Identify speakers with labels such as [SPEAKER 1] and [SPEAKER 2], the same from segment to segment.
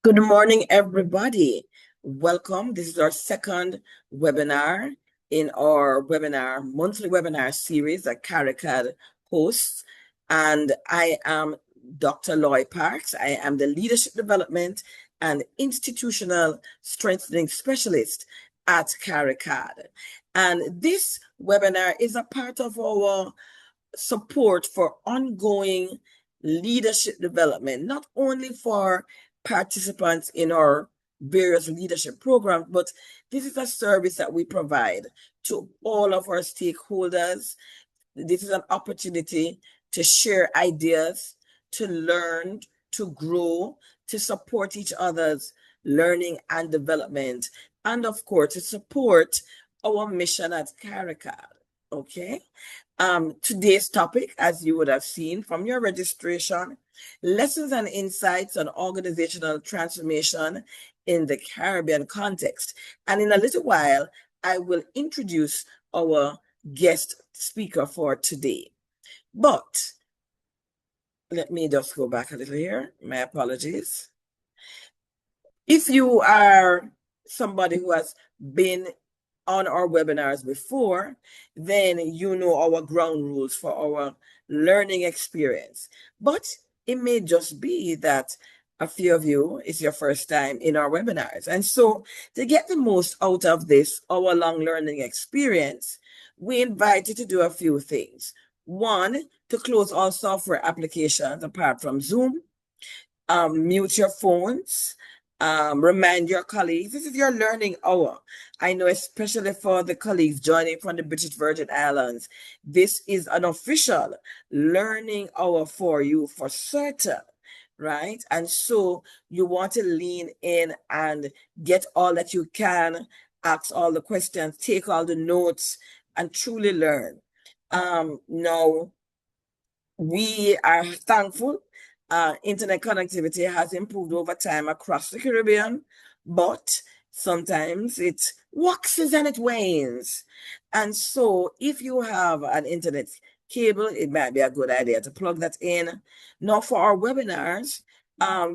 [SPEAKER 1] Good morning, everybody. Welcome. This is our second webinar in our monthly webinar series that CARICAD hosts. And I am Dr. Loy Parks. I am the Leadership Development and Institutional Strengthening Specialist at CARICAD. And this webinar is a part of our support for ongoing leadership development, not only for participants in our various leadership programs, but this is a service that we provide to all of our stakeholders. This is an opportunity to share ideas, to learn, to grow, to support each other's learning and development, and of course, to support our mission at CARICAD. Okay. Today's topic, as you would have seen from your registration, lessons and insights on organizational transformation in the Caribbean context. And in a little while, I will introduce our guest speaker for today. But let me just go back a little here. My apologies. If you are somebody who has been on our webinars before, then you know our ground rules for our learning experience. But it may just be that a few of you is your first time in our webinars. And so to get the most out of this hour-long learning experience, we invite you to do a few things. One, to close all software applications apart from Zoom, mute your phones, remind your colleagues, this is your learning hour. I know, especially for the colleagues joining from the British Virgin Islands, this is an official learning hour for you for certain, right? And so you want to lean in and get all that you can, ask all the questions, take all the notes, and truly learn. Now, we are thankful internet connectivity has improved over time across the Caribbean, but sometimes it waxes and it wanes. And so if you have an internet cable, it might be a good idea to plug that in. Now for our webinars,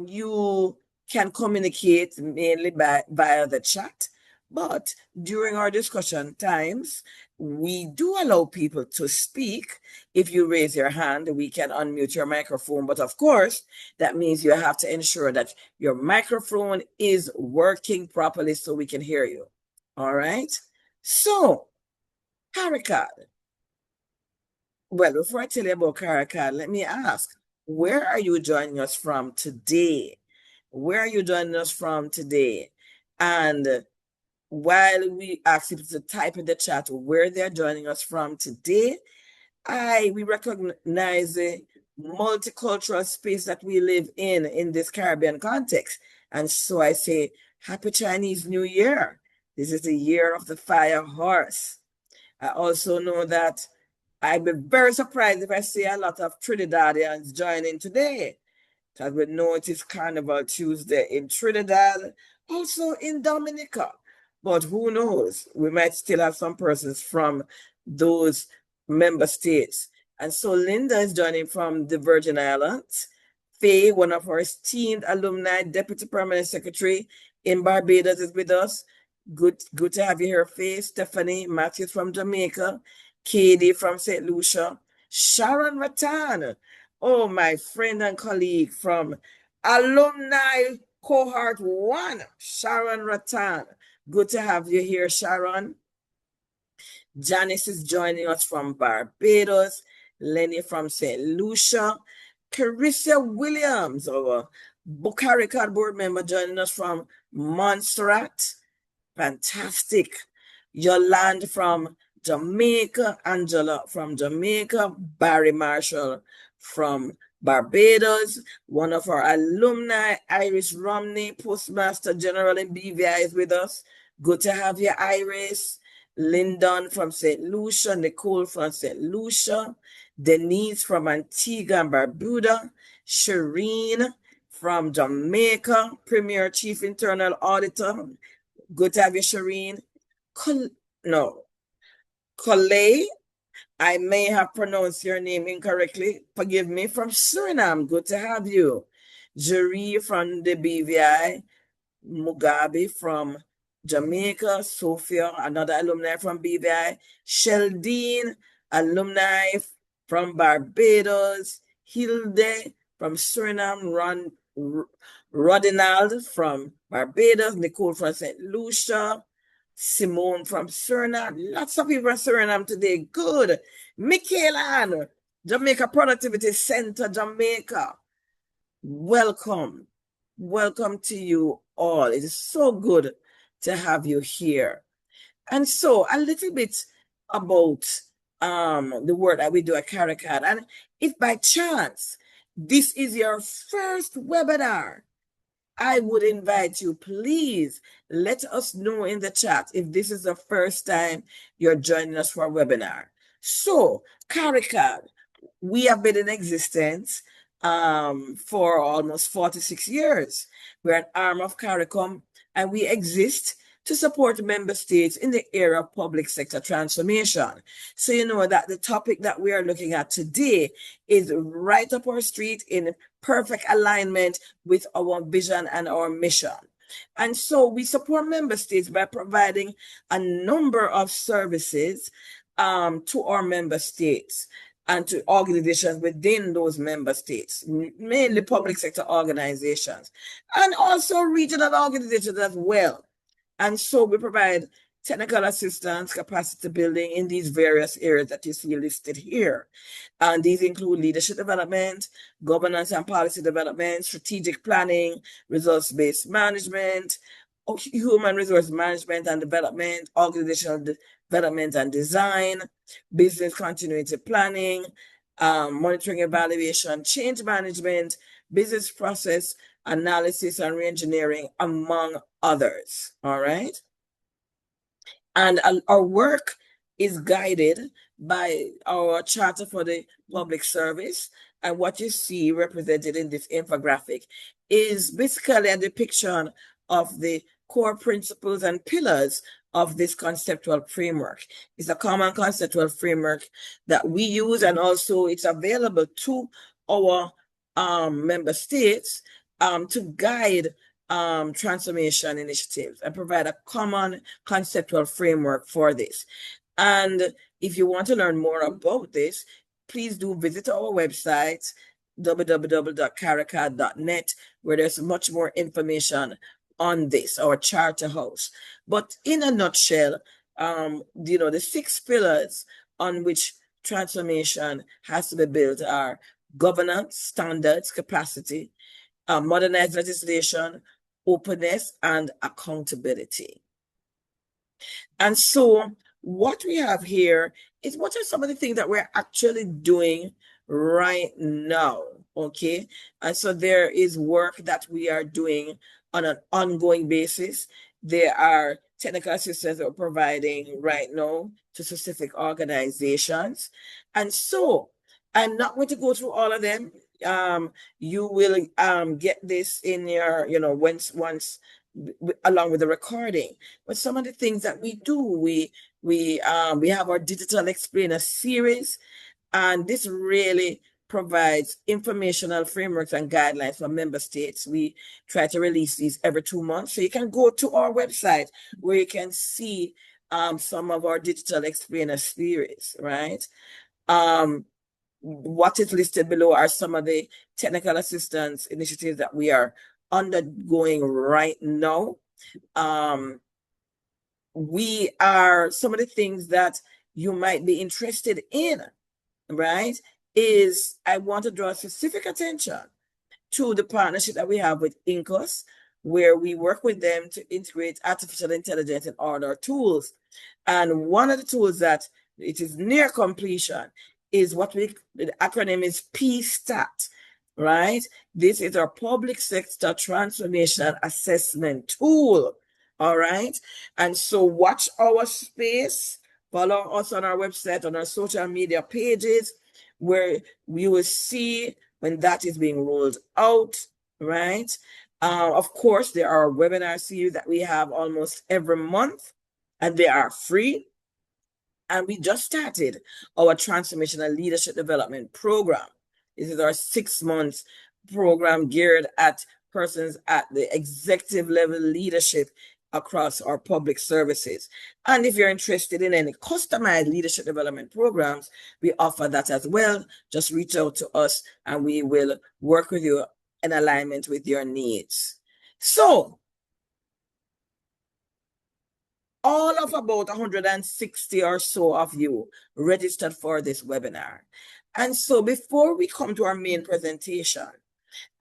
[SPEAKER 1] you can communicate mainly via the chat, but during our discussion times, we do allow people to speak. If you raise your hand, we can unmute your microphone. But of course, that means you have to ensure that your microphone is working properly so we can hear you. All right? So, CARICAD. Well, before I tell you about CARICAD, let me ask, where are you joining us from today? Where are you joining us from today? And while we ask people to type in the chat where they're joining us from today, we recognize the multicultural space that we live in this Caribbean context. And so I say, Happy Chinese New Year. This is the year of the fire horse. I also know that I'd be very surprised if I see a lot of Trinidadians joining today, because we know it is Carnival Tuesday in Trinidad, also in Dominica. But who knows? We might still have some persons from those member states. And so Linda is joining from the Virgin Islands. Faye, one of our esteemed alumni, Deputy Permanent Secretary in Barbados, is with us. Good to have you here, Faye. Stephanie Matthews from Jamaica. Katie from St. Lucia. Sharon Rattan, oh, my friend and colleague from Alumni Cohort 1, Sharon Rattan. Good to have you here, Sharon. Janice is joining us from Barbados. Lenny from St. Lucia. Carissa Williams, our CARICAD board member, joining us from Montserrat. Fantastic. Yolande from Jamaica. Angela from Jamaica. Barry Marshall from Barbados. One of our alumni, Iris Romney, Postmaster General in BVI, is with us. Good to have you, Iris. Lyndon from St. Lucia, Nicole from St. Lucia, Denise from Antigua and Barbuda, Shireen from Jamaica, Premier Chief Internal Auditor. Good to have you, Shireen. Coley, I may have pronounced your name incorrectly. Forgive me, from Suriname. Good to have you. Jerry from the BVI, Mugabe from Jamaica, Sophia, another alumni from BVI, Sheldine, alumni from Barbados, Hilde from Suriname, Rodinald from Barbados, Nicole from St. Lucia, Simone from Suriname. Lots of people from Suriname today. Good. Michaela, Jamaica Productivity Center, Jamaica. Welcome. Welcome to you all. It is so good to have you here. And so a little bit about the work that we do at CARICAD. And if by chance this is your first webinar, I would invite you, please let us know in the chat if this is the first time you're joining us for a webinar. So, CARICAD, we have been in existence for almost 46 years. We're an arm of CARICOM, and we exist to support member states in the area of public sector transformation. So you know that the topic that we are looking at today is right up our street in perfect alignment with our vision and our mission. And so we support member states by providing a number of services to our member states and to organizations within those member states, mainly public sector organizations, and also regional organizations as well. And so we provide technical assistance, capacity building in these various areas that you see listed here. And these include leadership development, governance and policy development, strategic planning, results-based management, human resource management and development, organizational development and design, business continuity planning, monitoring evaluation, change management, business process analysis and reengineering, among others. All right. And our work is guided by our Charter for the Public Service. And what you see represented in this infographic is basically a depiction of the core principles and pillars of this conceptual framework. It's a common conceptual framework that we use, and also it's available to our member states to guide transformation initiatives and provide a common conceptual framework for this. And if you want to learn more about this, please do visit our website, www.caricad.net, where there's much more information on this, our charter house. But in a nutshell, the 6 pillars on which transformation has to be built are governance, standards, capacity, modernized legislation, openness, and accountability. And so what we have here is what are some of the things that we're actually doing right now, okay? And so there is work that we are doing on an ongoing basis. There are technical assistance that we're providing right now to specific organizations. And so I'm not going to go through all of them. You will get this in your, once along with the recording. But some of the things that we do, we have our Digital Explainer series, and this really provides informational frameworks and guidelines for member states. We try to release these every 2 months. So you can go to our website where you can see some of our Digital Explainer series, right? What is listed below are some of the technical assistance initiatives that we are undergoing right now. We are some of the things that you might be interested in, right? Is I want to draw specific attention to the partnership that we have with INCOS, where we work with them to integrate artificial intelligence in all our tools. And one of the tools that it is near completion is the acronym is PSTAT, right? This is our public sector transformation assessment tool, all right? And so watch our space, follow us on our website, on our social media pages, where you will see when that is being rolled out, right? Of course, there are webinar series that we have almost every month, and they are free. And we just started our transformational leadership development program. This is our 6 months program geared at persons at the executive level leadership across our public services. And if you're interested in any customized leadership development programs, we offer that as well. Just reach out to us and we will work with you in alignment with your needs. So, all of about 160 or so of you registered for this webinar. And so before we come to our main presentation,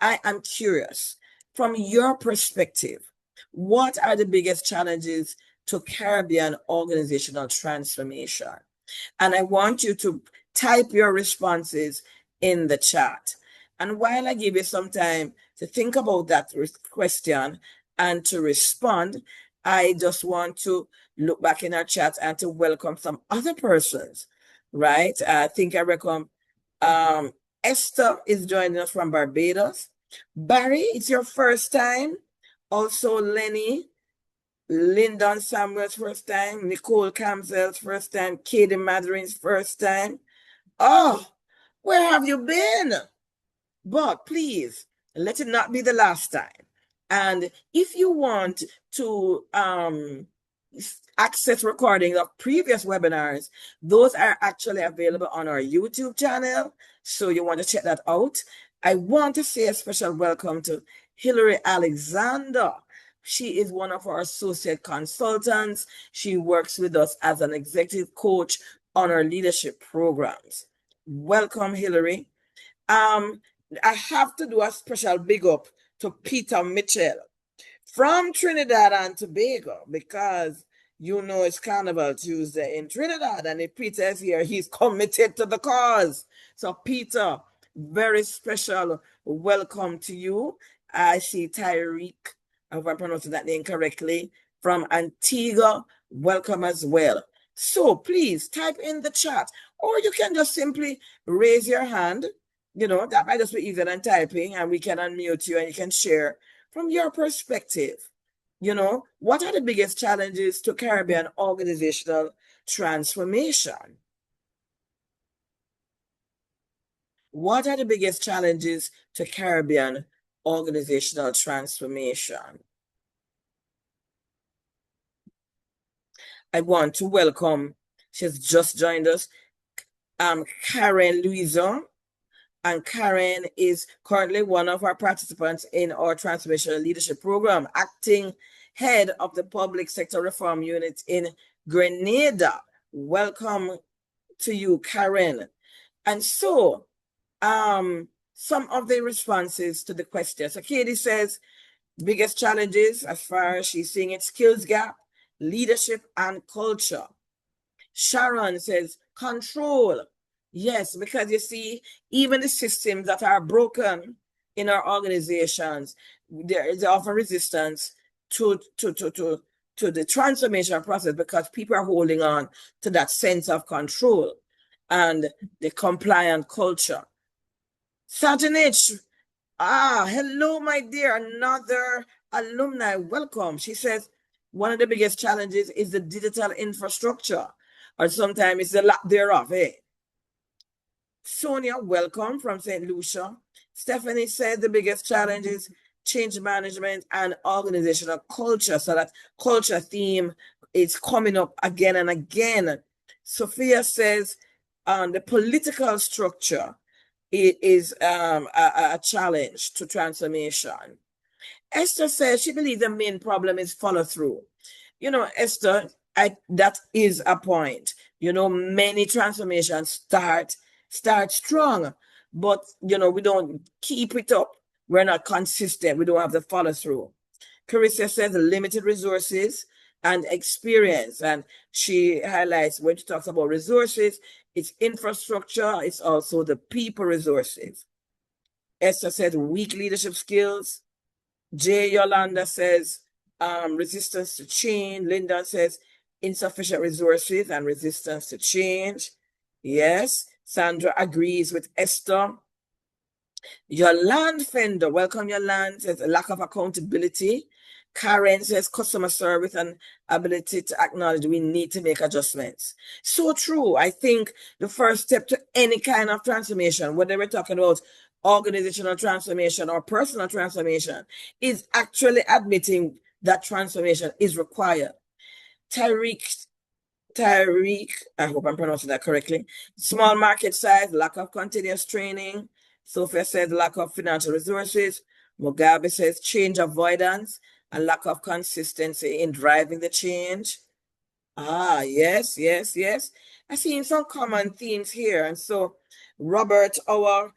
[SPEAKER 1] I am curious, from your perspective, what are the biggest challenges to Caribbean organizational transformation? And I want you to type your responses in the chat. And while I give you some time to think about that question and to respond, I just want to look back in our chat and to welcome some other persons, right? I think I reckon Esther is joining us from Barbados. Barry, it's your first time. Also, Lenny, Lyndon Samuel's first time. Nicole Camzel's first time. Katie Matherin's first time. Oh, where have you been? But please, let it not be the last time. And if you want to access recordings of previous webinars, those are actually available on our YouTube channel. So you want to check that out. I want to say a special welcome to Hilary Alexander. She is one of our associate consultants. She works with us as an executive coach on our leadership programs. Welcome, Hilary. I have to do a special big up to Peter Mitchell from Trinidad and Tobago, because you know it's Carnival Tuesday in Trinidad, and if Peter is here, he's committed to the cause. So Peter, very special welcome to you. I see Tyreek, I hope I'm pronouncing that name correctly, from Antigua, welcome as well. So please type in the chat, or you can just simply raise your hand. You know, that might just be easier than typing, and we can unmute you and you can share from your perspective. You know, what are the biggest challenges to Caribbean organizational transformation? What are the biggest challenges to Caribbean organizational transformation? I want to welcome, she's just joined us, Karen Louison. And Karen is currently one of our participants in our Transformational Leadership Program, acting head of the Public Sector Reform Unit in Grenada. Welcome to you, Karen. And so, some of the responses to the question. So Katie says, biggest challenges as far as she's seeing it, skills gap, leadership, and culture. Sharon says, control. Yes, because you see, even the systems that are broken in our organizations, there is often resistance to the transformation process because people are holding on to that sense of control and the compliant culture. Sajanich, hello, my dear, another alumni, welcome. She says, one of the biggest challenges is the digital infrastructure, or sometimes it's the lack thereof, eh? Sonia, welcome from St. Lucia. Stephanie said the biggest challenge is change management and organizational culture. So that culture theme is coming up again and again. Sophia says the political structure is a challenge to transformation. Esther says she believes the main problem is follow through. You know, Esther, that is a point. You know, many transformations start strong, but you know, we don't keep it up. We're not consistent. We don't have the follow through. Carissa says limited resources and experience, and she highlights when she talks about resources, it's infrastructure, it's also the people resources. Esther said weak leadership skills. J. Yolanda says resistance to change. Linda says insufficient resources and resistance to change. Yes. Sandra agrees with Esther. Yolande Fender, welcome Yolande, says a lack of accountability. Karen says customer service and ability to acknowledge we need to make adjustments. So true. I think the first step to any kind of transformation, whether we're talking about organizational transformation or personal transformation is actually admitting that transformation is required. Tariq, I hope I'm pronouncing that correctly. Small market size, lack of continuous training. Sophia says lack of financial resources. Mugabe says change avoidance and lack of consistency in driving the change. Ah, yes, yes, yes. I see some common themes here. And so Robert, our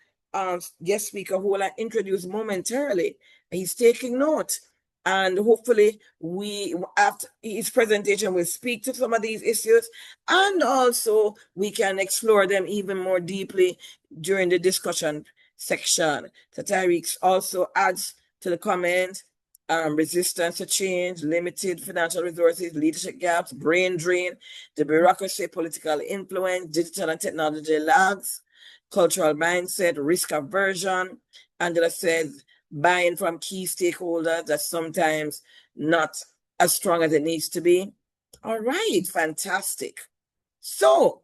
[SPEAKER 1] guest speaker, who will I introduce momentarily, he's taking note. And hopefully we after his presentation will speak to some of these issues, and also we can explore them even more deeply during the discussion section. So Tariq also adds to the comment resistance to change, limited financial resources, leadership gaps, brain drain, the bureaucracy, political influence, digital and technology lags, cultural mindset, risk aversion. Angela says buying from key stakeholders that's sometimes not as strong as it needs to be. All right, fantastic. So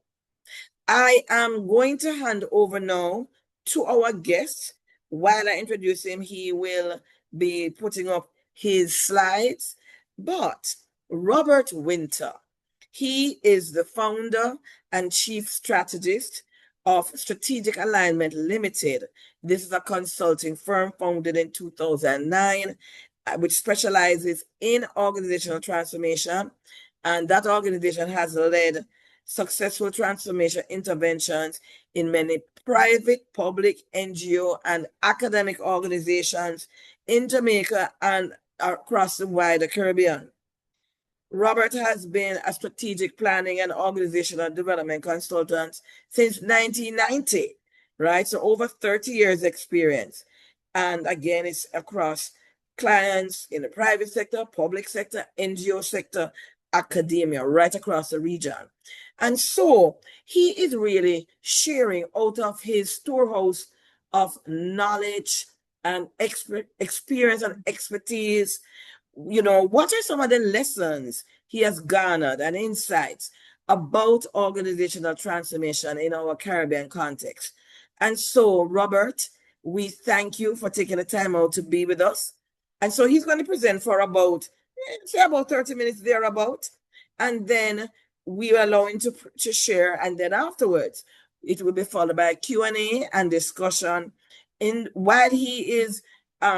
[SPEAKER 1] I am going to hand over now to our guest. While I introduce him, he will be putting up his slides. But Robert Wynter, he is the founder and chief strategist of Strategic Alignment Limited. This is a consulting firm founded in 2009, which specializes in organizational transformation. And that organization has led successful transformation interventions in many private, public, NGO, and academic organizations in Jamaica and across the wider Caribbean. Robert has been a strategic planning and organizational development consultant since 1990, right? So over 30 years experience. And again, it's across clients in the private sector, public sector, NGO sector, academia, right across the region. And so he is really sharing out of his storehouse of knowledge and experience and expertise. What are some of the lessons he has garnered and insights about organizational transformation in our Caribbean context? And so, Robert, we thank you for taking the time out to be with us. And so he's going to present for say about 30 minutes thereabout. And then we allow him to share. And then afterwards, it will be followed by a Q&A and discussion. While he is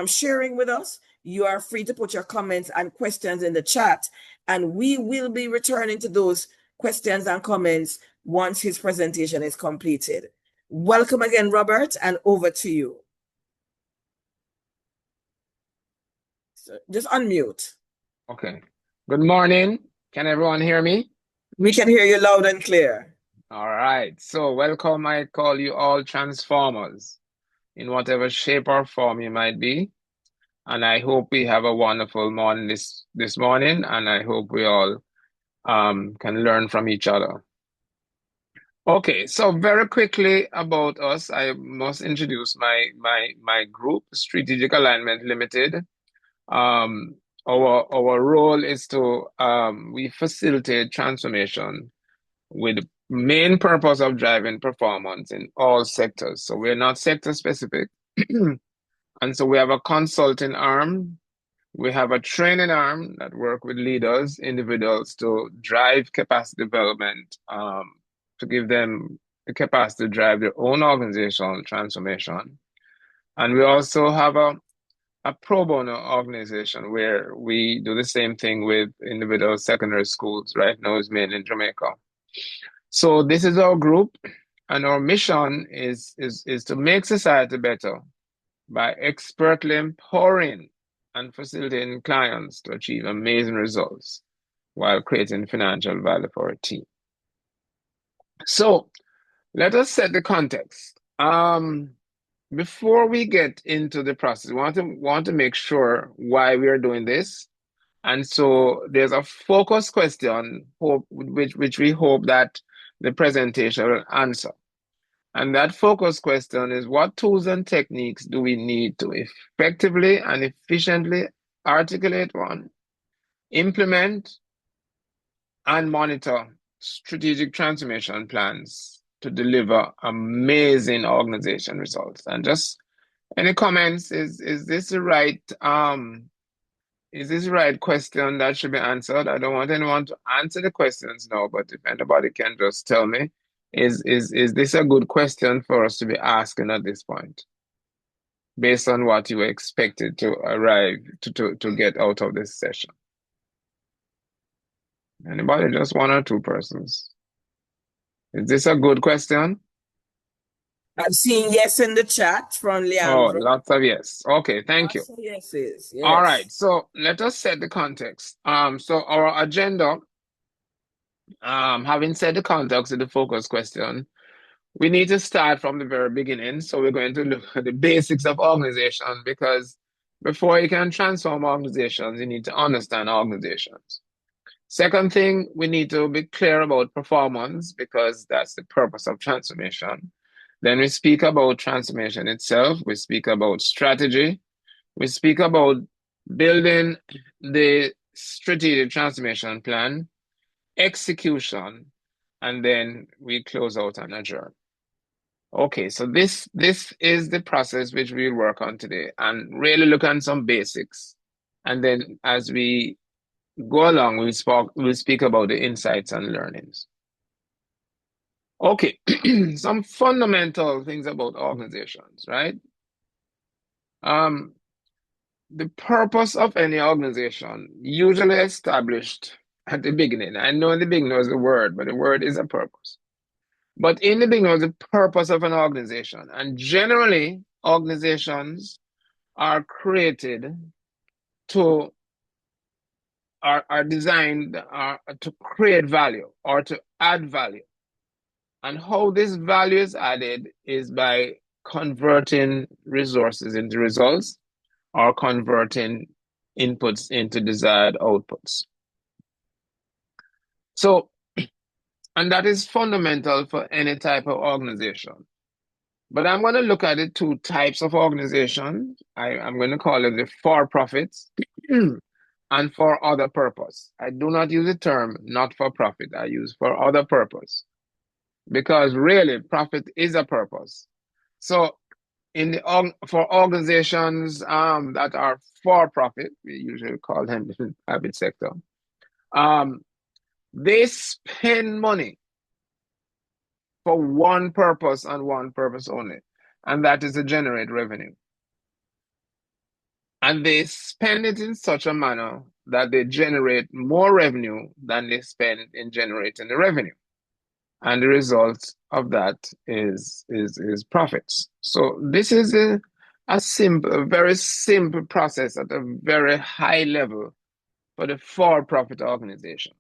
[SPEAKER 1] sharing with us, you are free to put your comments and questions in the chat, and we will be returning to those questions and comments once his presentation is completed. Welcome again, Robert, and over to you. So just unmute.
[SPEAKER 2] Okay. Good morning. Can everyone hear me?
[SPEAKER 1] We can hear you loud and clear.
[SPEAKER 2] All right. So welcome. I call you all transformers in whatever shape or form you might be. And I hope we have a wonderful morning this morning, and I hope we all can learn from each other. Okay, so very quickly about us, I must introduce my group, Strategic Alignment Limited. Our role is to we facilitate transformation with the main purpose of driving performance in all sectors. So we're not sector specific. And so we have a consulting arm, we have a training arm that work with leaders, individuals to drive capacity development, to give them the capacity to drive their own organizational transformation. And we also have a pro bono organization where we do the same thing with individual secondary schools. Right now is mainly in Jamaica. So this is our group, and our mission is to make society better by expertly empowering and facilitating clients to achieve amazing results while creating financial value for our team. So let us set the context. Before we get into the process, we want to make sure why we are doing this. And so there's a focus question which we hope that the presentation will answer. And that focus question is, what tools and techniques do we need to effectively and efficiently articulate one, implement, and monitor strategic transformation plans to deliver amazing organization results? And just Any comments? Is this the right question that should be answered? I don't want anyone to answer the questions now, but if anybody can just tell me, is this a good question for us to be asking at this point, based on what you expected to arrive to get out of this session? Anybody? Just one or two persons. Is this a good question?
[SPEAKER 1] I'm seeing yes in the chat from
[SPEAKER 2] Oh,
[SPEAKER 1] Leandro.
[SPEAKER 2] lots of yes. Okay, thank you.
[SPEAKER 1] Lots of yeses.
[SPEAKER 2] All right,
[SPEAKER 1] Yes.
[SPEAKER 2] so let us set the context. So our agenda, having set the context of the focus question, we need to start from the very beginning. So we're going to look at the basics of organization, because before you can transform organizations, you need to understand organizations. Second thing, we need to be clear about performance, because that's the purpose of transformation. Then we speak about transformation itself. We speak about strategy. We speak about building the strategic transformation plan, execution, and then we close out and adjourn. Okay, so this is the process which we'll work on today, and really look at some basics. And then as we go along, we'll speak about the insights and learnings. Okay, some fundamental things about organizations, right? The purpose of any organization, usually established at the beginning. I know in the beginning was the word, but the word is a purpose. But in the beginning was the purpose of an organization. And generally, organizations are created to are designed to create value or to add value. And how this value is added is by converting resources into results or converting inputs into desired outputs. So, and that is fundamental for any type of organization. But I'm going to look at the two types of organization. I'm going to call it the for-profits and for other purpose. I do not use the term not for profit. I use for other purpose, because really profit is a purpose. So for organizations that are for profit, we usually call them in the private sector, they spend money for one purpose and one purpose only, and that is to generate revenue. And they spend it in such a manner that they generate more revenue than they spend in generating the revenue. And the result of that is profits. So this is a very simple process at a very high level for the for-profit organizations.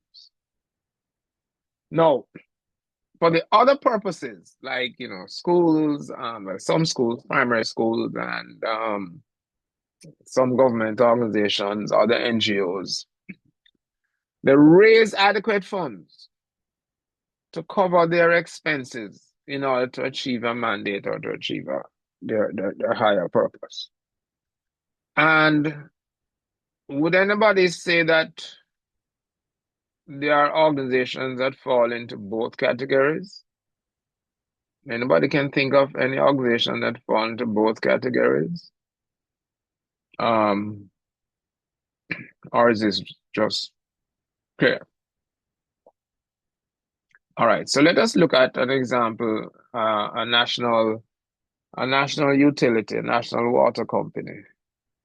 [SPEAKER 2] Now, for the other purposes, like schools, some schools, primary schools, and some government organizations, other NGOs, they raise adequate funds to cover their expenses in order to achieve a mandate or to achieve their higher purpose. And would anybody say that there are organizations that fall into both categories? Anybody can think of any organization that fall into both categories? Or is this just clear? All right, so let us look at an example, a national utility, a national water company.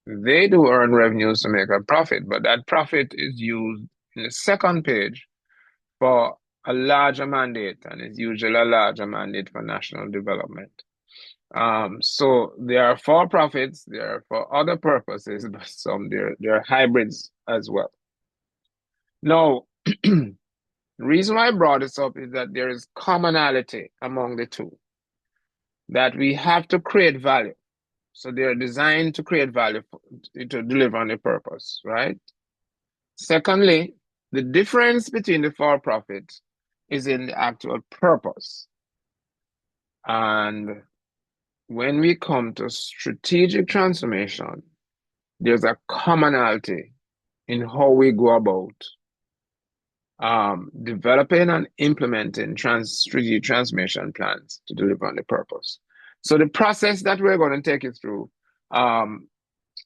[SPEAKER 2] They do earn revenues to make a profit, but that profit is used in the second page for a larger mandate, and it's usually a larger mandate for national development. So they are for profits, they are for other purposes, but some they're hybrids as well. Now, the reason why I brought this up is that there is commonality among the two, that we have to create value. So they're designed to create value to deliver on the purpose, right? Secondly, the difference between the for-profit is in the actual purpose. And when we come to strategic transformation, there's a commonality in how we go about developing and implementing strategic transformation plans to deliver on the purpose. So the process that we're going to take you through um,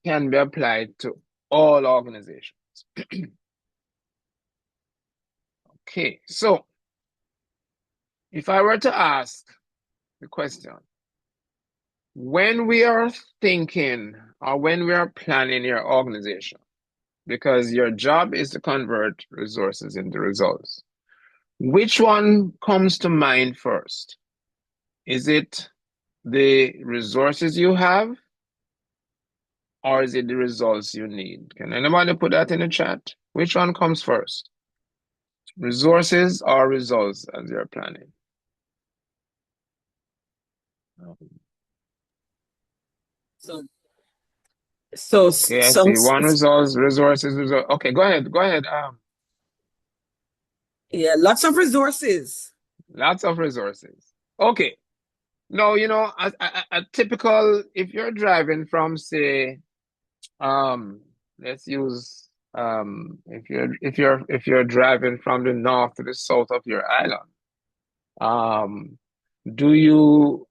[SPEAKER 2] can be applied to all organizations. Okay, so if I were to ask the question, when we are thinking or when we are planning your organization, because your job is to convert resources into results, which one comes to mind first? Is it the resources you have, or is it the results you need? Can anybody put that in the chat? Which one comes first? Resources or results as you're planning?
[SPEAKER 1] So, so
[SPEAKER 2] Okay, I
[SPEAKER 1] some,
[SPEAKER 2] see. One results, resources, result. Okay, go ahead. Go ahead.
[SPEAKER 1] yeah, lots of resources.
[SPEAKER 2] Lots of resources. Okay. No, a typical, if you're driving from, say, let's use, if you're driving from the north to the south of your island, um, do you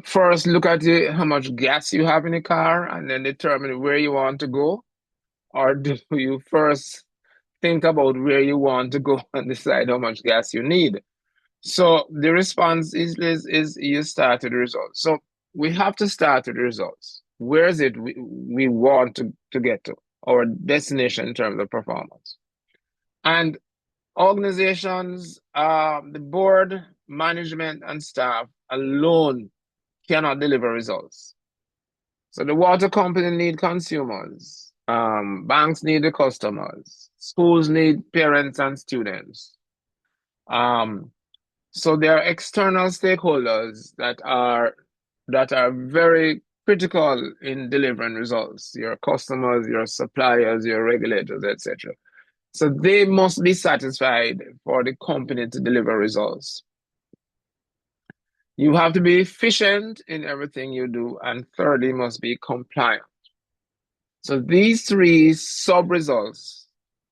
[SPEAKER 2] first look at how much gas you have in the car and then determine where you want to go? Or do you first think about where you want to go and decide how much gas you need? So the response is you start with the results. So we have to start with the results. Where is it we want to get to, our destination in terms of performance? And organizations, the board, management, and staff alone cannot deliver results. So the water company need consumers, banks need the customers, schools need parents and students. Um, So there are external stakeholders that are very critical in delivering results. Your customers, your suppliers, your regulators, etc. So they must be satisfied for the company to deliver results. You have to be efficient in everything you do, and thirdly, must be compliant. So these three sub results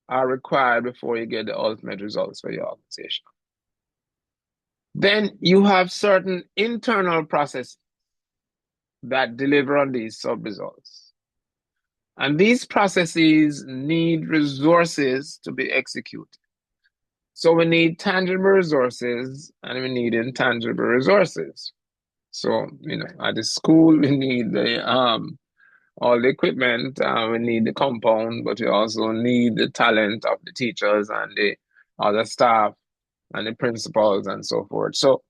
[SPEAKER 2] are required before you get the ultimate results for your organization. Then you have certain internal processes that deliver on these sub-results. And these processes need resources to be executed. So we need tangible resources and we need intangible resources. So, at the school, we need all the equipment, we need the compound, but we also need the talent of the teachers and the other staff and the principals and so forth. So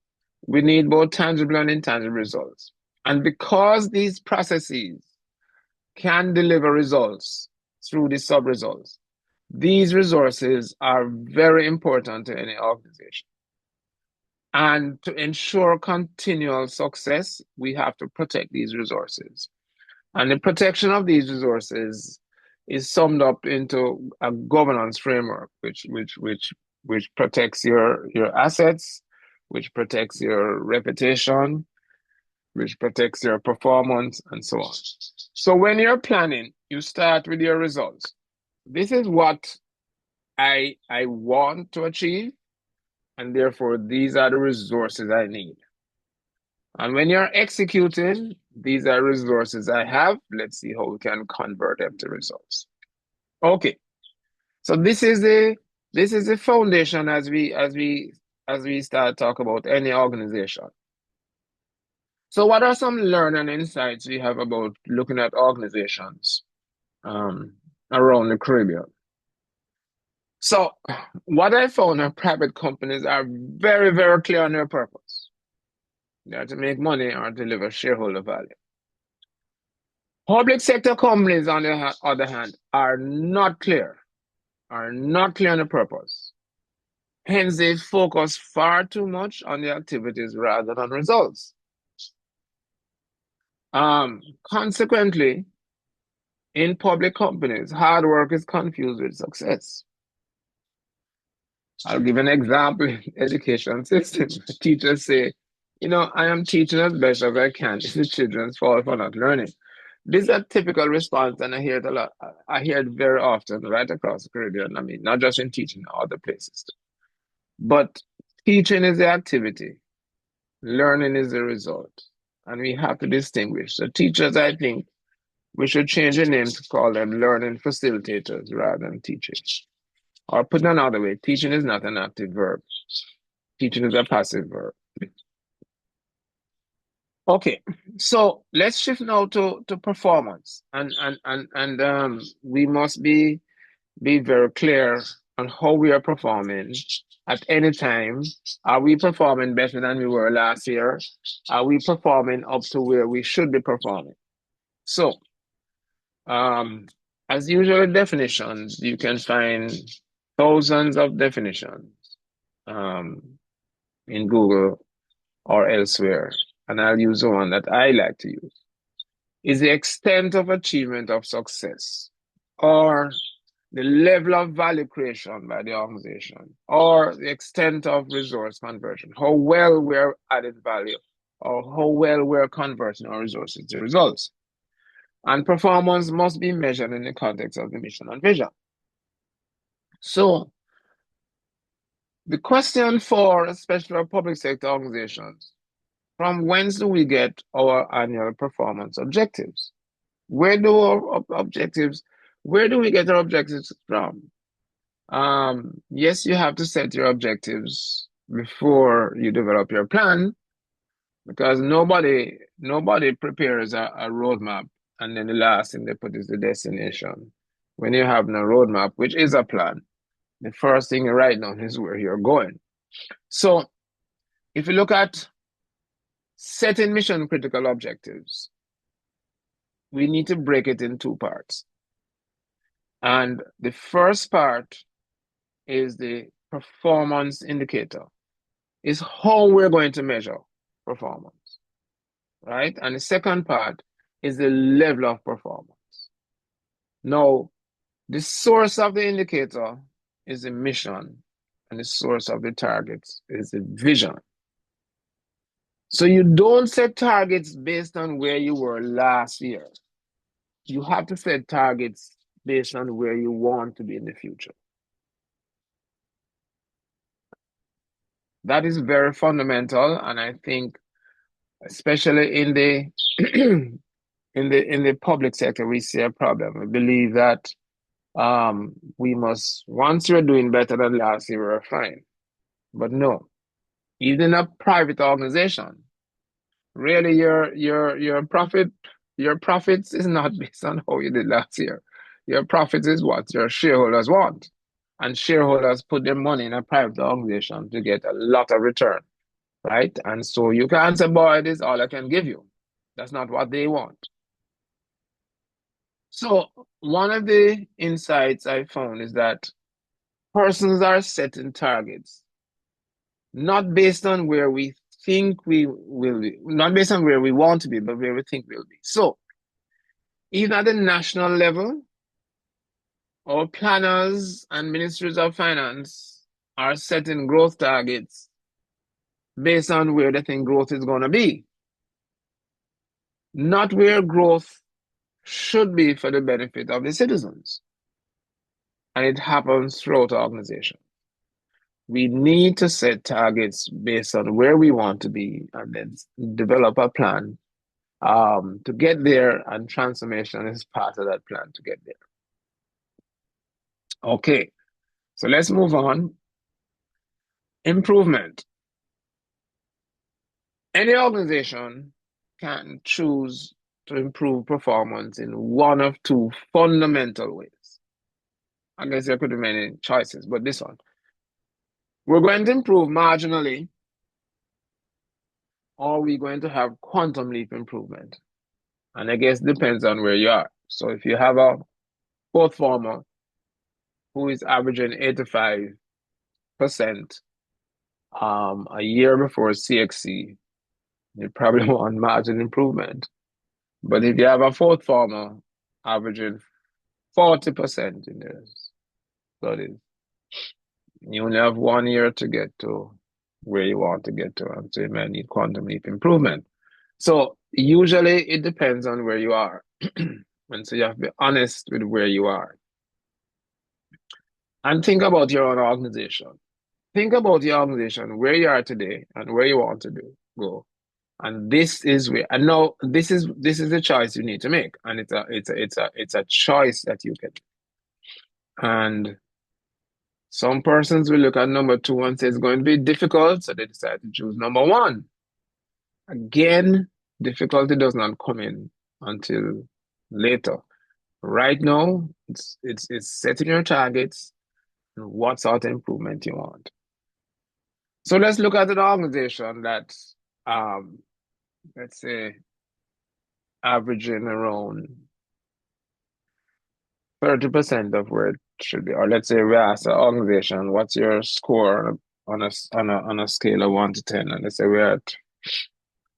[SPEAKER 2] we need both tangible and intangible results. And because these processes can deliver results through the sub results, these resources are very important to any organization. And to ensure continual success, we have to protect these resources. And the protection of these resources is summed up into a governance framework, which protects your assets, which protects your reputation, which protects your performance, and so on. So when you're planning, you start with your results. This is what I want to achieve, and therefore these are the resources I need. And when you're executing, these are resources I have. Let's see how we can convert them to results. Okay, so this is the foundation as we start talk about any organization. So what are some learning insights we have about looking at organizations around the Caribbean? So what I found are private companies are very, very clear on their purpose. They are to make money or deliver shareholder value. Public sector companies, on the other hand, are not clear on the purpose. Hence, they focus far too much on the activities rather than results. Consequently, in public companies, hard work is confused with success. I'll give an example in education system. Teachers say, I am teaching as best as I can if the children's fault for not learning. This is a typical response, and I hear it a lot. I hear it very often right across the Caribbean. I mean, not just in teaching, other places. But teaching is the activity, learning is the result. and we have to distinguish. So teachers, I think we should change the name to call them learning facilitators rather than teachers. Or put it another way, teaching is not an active verb. Teaching is a passive verb. Okay, so let's shift now to performance, and we must be very clear on how we are performing at any time. Are we performing better than we were last year? Are we performing up to where we should be performing? So, um, as usual, definitions, you can find thousands of definitions um, in Google or elsewhere, and I'll use the one that I like to use. Is the extent of achievement of success, or the level of value creation by the organization, or the extent of resource conversion, how well we're added value, or how well we're converting our resources to results. And performance must be measured in the context of the mission and vision. So, the question for especially our public sector organizations, from whence do we get our annual performance objectives? Where do our objectives, where do we get our objectives from? Yes, you have to set your objectives before you develop your plan, because nobody prepares a roadmap and then the last thing they put is the destination. When you have no roadmap, which is a plan, the first thing you write down is where you're going. So if you look at setting mission critical objectives, we need to break it in two parts. And the first part is the performance indicator, is how we're going to measure performance, right? And the second part is the level of performance. Now, the source of the indicator is the mission, and the source of the targets is the vision. So you don't set targets based on where you were last year. You have to set targets based on where you want to be in the future. That is very fundamental, and I think especially in the in the public sector, we see a problem. We believe that we must, once you're doing better than last year, we're fine. But no, even a private organization, really your profits is not based on how you did last year. Your profits is what your shareholders want. And shareholders put their money in a private organization to get a lot of return, right? And so you can't say, boy, this is all I can give you. That's not what they want. So one of the insights I found is that persons are setting targets, not based on where we think we will be, not based on where we want to be, but where we think we'll be. So even at the national level, our planners and ministries of finance are setting growth targets based on where they think growth is going to be, not where growth should be for the benefit of the citizens. And it happens throughout the organization. We need to set targets based on where we want to be and then develop a plan to get there, and transformation is part of that plan to get there. Okay, so let's move on. Improvement. Any organization can choose to improve performance in one of two fundamental ways. I guess there could be many choices, but this one. We're going to improve marginally, or we're going to have quantum leap improvement. And I guess it depends on where you are. So if you have a fourth former who is averaging 85% a year before CXC, you probably want margin improvement. But if you have a fourth former averaging 40% in this studies, you only have 1 year to get to where you want to get to, and so you might need quantum leap improvement. So usually it depends on where you are. And so you have to be honest with where you are. And think about your own organization. Think about your organization, where you are today and where you want to go. And this is where, and now this is a choice you need to make, and it's a choice that you can. And some persons will look at number two and say it's going to be difficult, so they decide to choose number one. Again, difficulty does not come in until later. Right now, it's setting your targets and what sort of improvement you want. So let's look at an organization that's um, let's say averaging around 30% of where it should be. Or let's say we ask an organization, what's your score on a scale of 1 to 10? And let's say we're at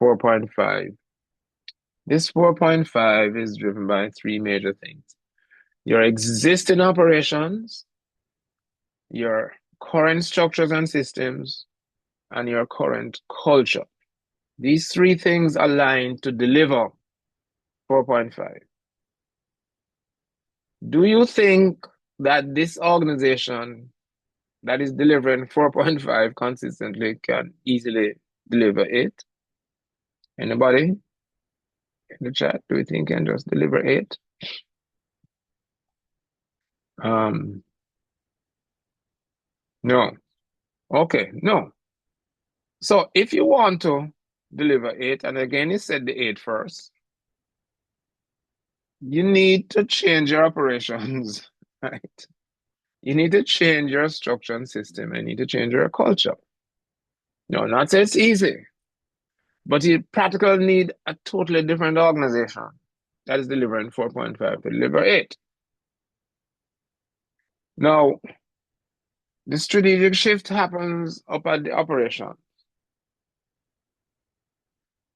[SPEAKER 2] 4.5. This 4.5 is driven by three major things: your existing operations, your current structures and systems, and your current culture. These three things align to deliver 4.5. Do you think that this organization that is delivering 4.5 consistently can easily deliver 8? Anybody in the chat, do you think can just deliver 8? Um, no. Okay, no. So if you want to deliver 8, and again, you said the 8 first, you need to change your operations, right? You need to change your structure and system. And you need to change your culture. No, not say it's easy, but you practically need a totally different organization that is delivering 4.5 to deliver 8. Now, the strategic shift happens up at the operation,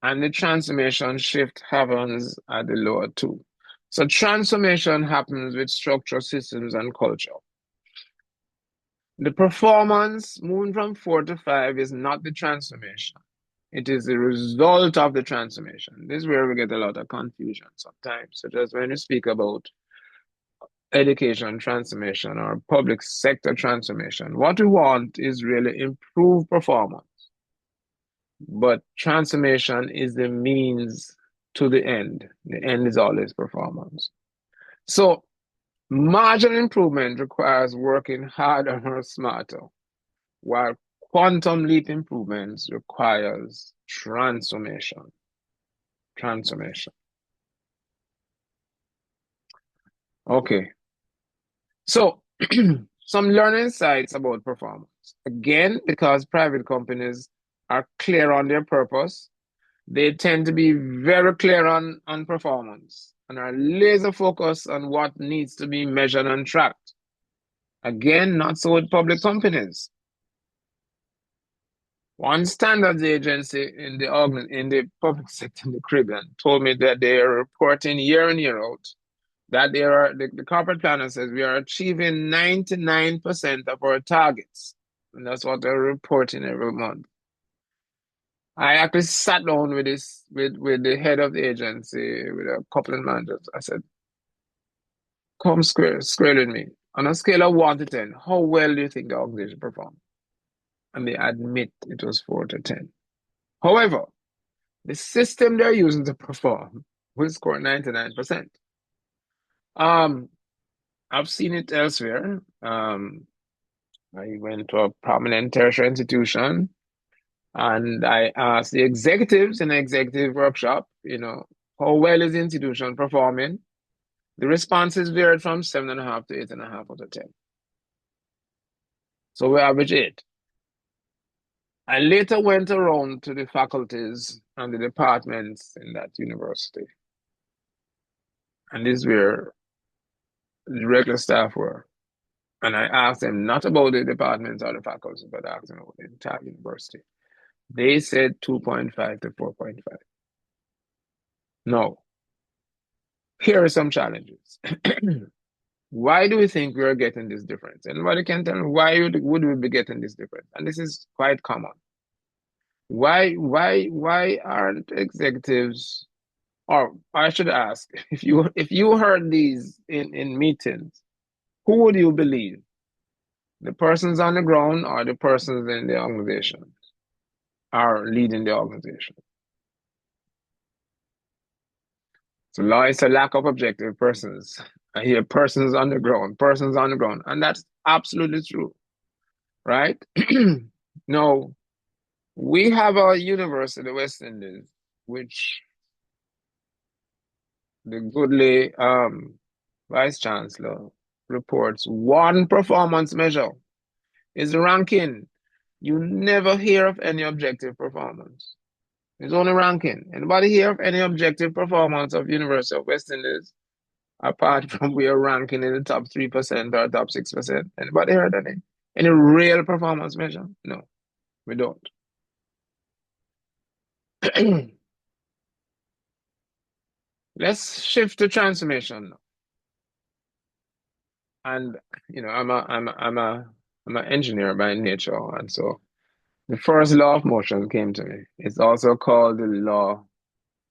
[SPEAKER 2] and the transformation shift happens at the lower two. So transformation happens with structure, systems, and culture. The performance moving from 4 to 5 is not the transformation. It is the result of the transformation. This is where we get a lot of confusion sometimes. So just when you speak about education transformation or public sector transformation, what we want is really improved performance. But transformation is the means to the end. The end is always performance. So marginal improvement requires working harder or smarter, while quantum leap improvements requires transformation. Transformation. Okay. So some learning insights about performance. Again, because private companies are clear on their purpose, they tend to be very clear on performance and are laser focused on what needs to be measured and tracked. Again, not so with public companies. One standards agency in the public sector in the Caribbean told me that they are reporting year in, year out that the corporate planner says we are achieving 99% of our targets. And that's what they're reporting every month. I actually sat down with the head of the agency, with a couple of managers. I said, come square with me. On a scale of 1 to 10, how well do you think the organization performed? And they admit it was 4 to 10. However, the system they're using to perform will score 99%. I've seen it elsewhere. I went to a prominent tertiary institution and I asked the executives in an executive workshop, how well is the institution performing? The responses varied from 7.5 to 8.5 out of 10. So we average 8. I later went around to the faculties and the departments in that university. And this is where the regular staff were. And I asked them not about the departments or the faculty, but I asked them about the entire university. They said 2.5 to 4.5. Now, here are some challenges. Why do we think we are getting this difference? Anybody can tell me why would we be getting this difference? And this is quite common. Why aren't executives, or I should ask, if you heard these in meetings, who would you believe? The persons on the ground or the persons in the organization are leading the organization? So law is a lack of objective persons. I hear persons on the ground, and that's absolutely true, right? No, we have our university, the West Indies, which the goodly vice chancellor reports one performance measure is ranking. You never hear of any objective performance. It's only ranking. Anybody hear of any objective performance of University of West Indies apart from we are ranking in the top 3% or top 6%? Anybody heard any? Any real performance measure? No, we don't. Let's shift to transformation. And I'm an engineer by nature, and so the first law of motion came to me. It's also called the law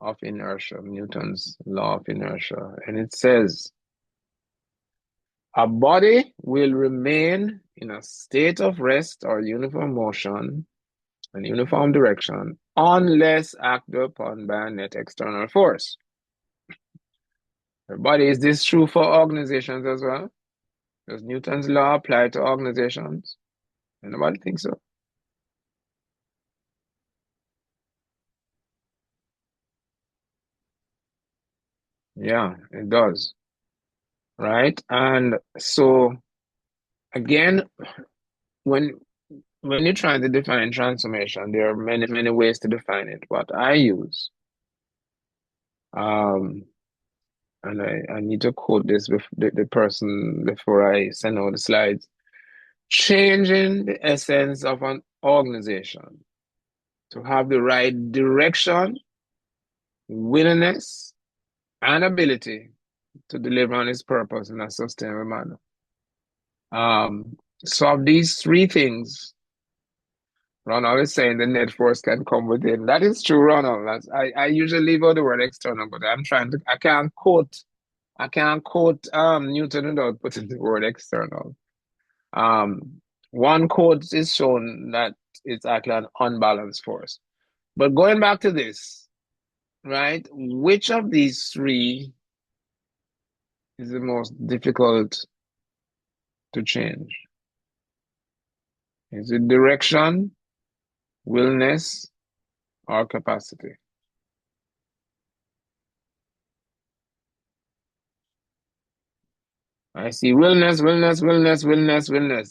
[SPEAKER 2] of inertia, Newton's law of inertia, and it says a body will remain in a state of rest or uniform motion and uniform direction unless acted upon by a net external force. Everybody, is this true for organizations as well? Does Newton's law apply to organizations? Anybody think so? Yeah, it does. Right? And so again, when you're trying to define transformation, there are many, many ways to define it. What I use, um, and I need to quote this with the person before I send out the slides. Changing the essence of an organization to have the right direction, willingness, and ability to deliver on its purpose in a sustainable manner. So of these three things, Ronald is saying the net force can come within. That is true, Ronald. I usually leave out the word external, but I can't quote Newton without putting the word external. Um, one quote is shown that it's actually an unbalanced force. But going back to this, right? Which of these three is the most difficult to change? Is it direction, willness, or capacity? I see willness,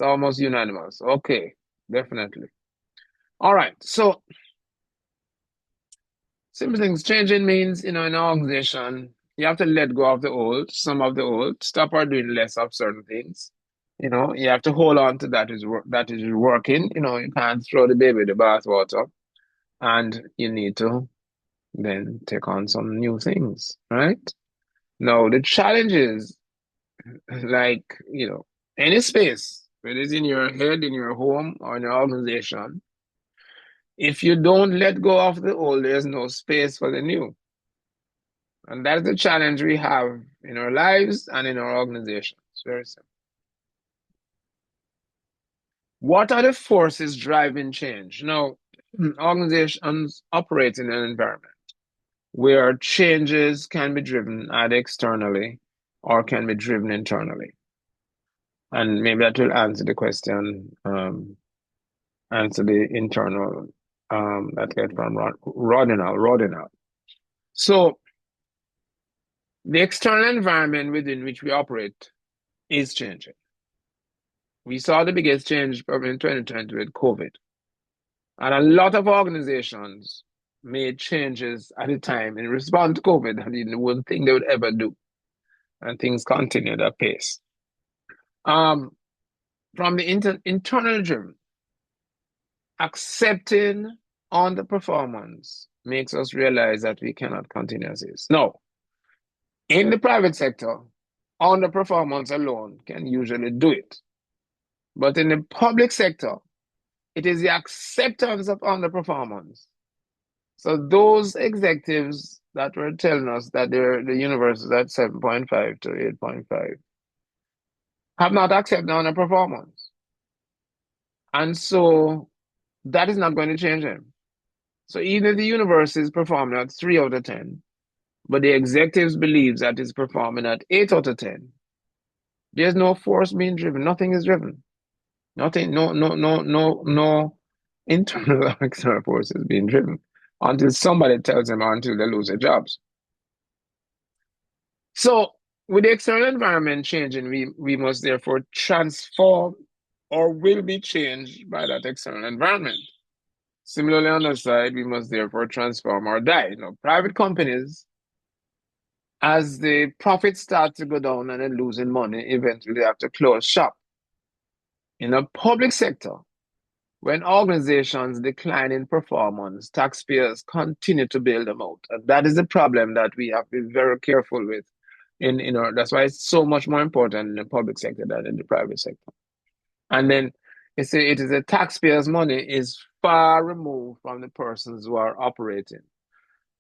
[SPEAKER 2] almost unanimous. Okay, definitely. All right, so simple things. Changing means, in an organization, you have to let go of the old, some of the old, stop or doing less of certain things. You have to hold on to that is working. You can't throw the baby with the bathwater, and you need to then take on some new things, right? Now, the challenge is like, any space, whether it's in your head, in your home, or in your organization, if you don't let go of the old, there's no space for the new. And that's the challenge we have in our lives and in our organizations. Very simple. What are the forces driving change? Now, organizations operate in an environment where changes can be driven either externally or can be driven internally. And maybe that will answer the question, answer the internal that get from Rodinal. So the external environment within which we operate is changing. We saw the biggest change probably in 2020 with COVID. And a lot of organizations made changes at the time in response to COVID that you wouldn't think they would ever do. And things continued at pace. From the internal driven, accepting underperformance makes us realize that we cannot continue as is. No, in the private sector, underperformance alone can usually do it. But in the public sector, it is the acceptance of underperformance. So those executives that were telling us that the universe is at 7.5 to 8.5 have not accepted underperformance. And so that is not going to change them. So even if the universe is performing at 3 out of 10, but the executives believe that it's performing at 8 out of 10. There's no force being driven. Nothing is driven. Nothing, no internal or external force is being driven until somebody tells them or until they lose their jobs. So with the external environment changing, we must therefore transform or will be changed by that external environment. Similarly, on the side, we must therefore transform or die. Private companies, as the profits start to go down and they're losing money, eventually they have to close shop. In the public sector, when organizations decline in performance, taxpayers continue to bail them out. And that is the problem that we have to be very careful with. That's why it's so much more important in the public sector than in the private sector. And then it is the taxpayers' money is far removed from the persons who are operating.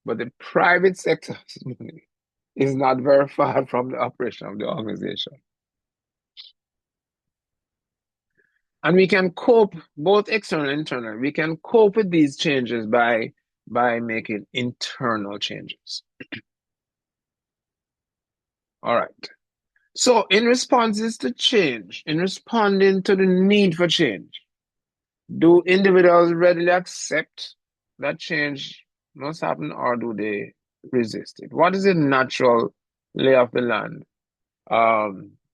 [SPEAKER 2] But the private sector's money is not very far from the operation of the organization. And we can cope, both external and internal, we can cope with these changes by making internal changes. All right. So in responses to change, in responding to the need for change, do individuals readily accept that change must happen, or do they resist it? What is the natural lay of the land?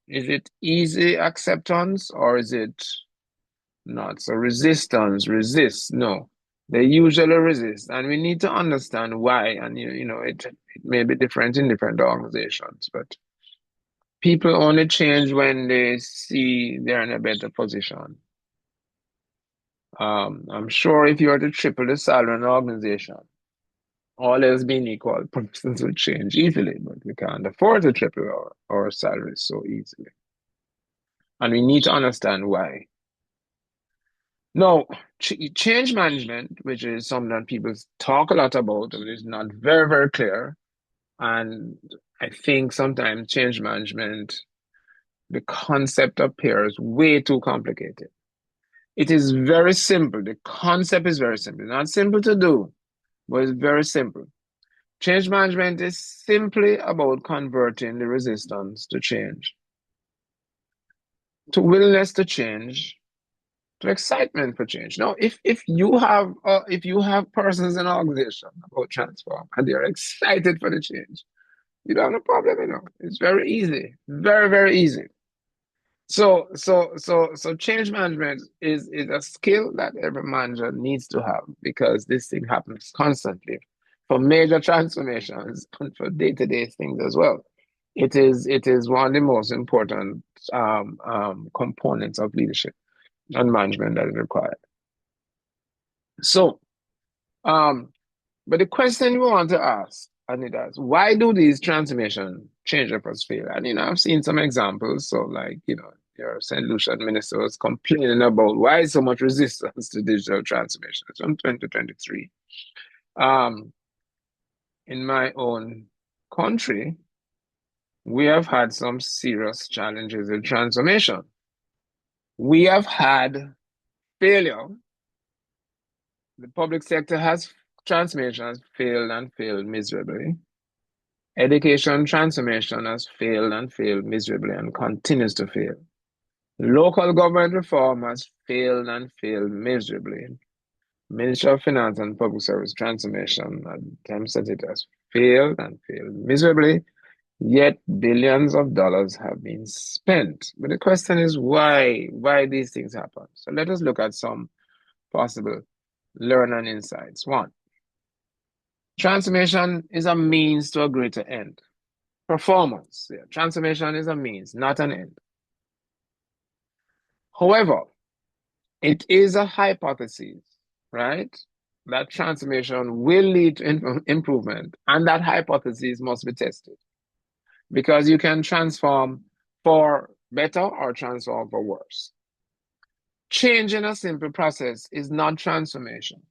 [SPEAKER 2] Is it easy acceptance, or is it not? So resistance, resist, no. They usually resist, and we need to understand why. And it may be different in different organizations, but people only change when they see they're in a better position. I'm sure if you were to triple the salary in an organization, all else being equal, persons will change easily, but we can't afford to triple our salaries so easily. And we need to understand why. Now, change management, which is something that people talk a lot about, but is not very, very clear. And I think sometimes change management, the concept appears way too complicated. It is very simple. The concept is very simple. Not simple to do, but it's very simple. Change management is simply about converting the resistance to change, to willingness to change, to excitement for change. Now, if you have persons in an organization about transform and they're excited for the change, you don't have a problem. It's very easy, very, very easy. So change management is a skill that every manager needs to have, because this thing happens constantly for major transformations and for day-to-day things as well. It is one of the most important components of leadership and management that is required. So, but the question we want to ask, Anita, is why do these transformation change efforts fail? And I've seen some examples. So, like, your St. Lucia minister was complaining about why so much resistance to digital transformation. It's from 2023. In my own country, we have had some serious challenges in transformation. We have had failure. The public sector transformation has failed and failed miserably. Education transformation has failed and failed miserably and continues to fail. Local government reform has failed and failed miserably. Ministry of Finance and Public Service transformation attempts at it has failed and failed miserably, yet billions of dollars have been spent. But the question is why these things happen. So let us look at some possible learning insights. One, transformation is a means to a greater end. Performance. Yeah, transformation is a means, not an end. However, it is a hypothesis, right? That transformation will lead to improvement, and that hypothesis must be tested, because you can transform for better or transform for worse. Change in a simple process is not transformation.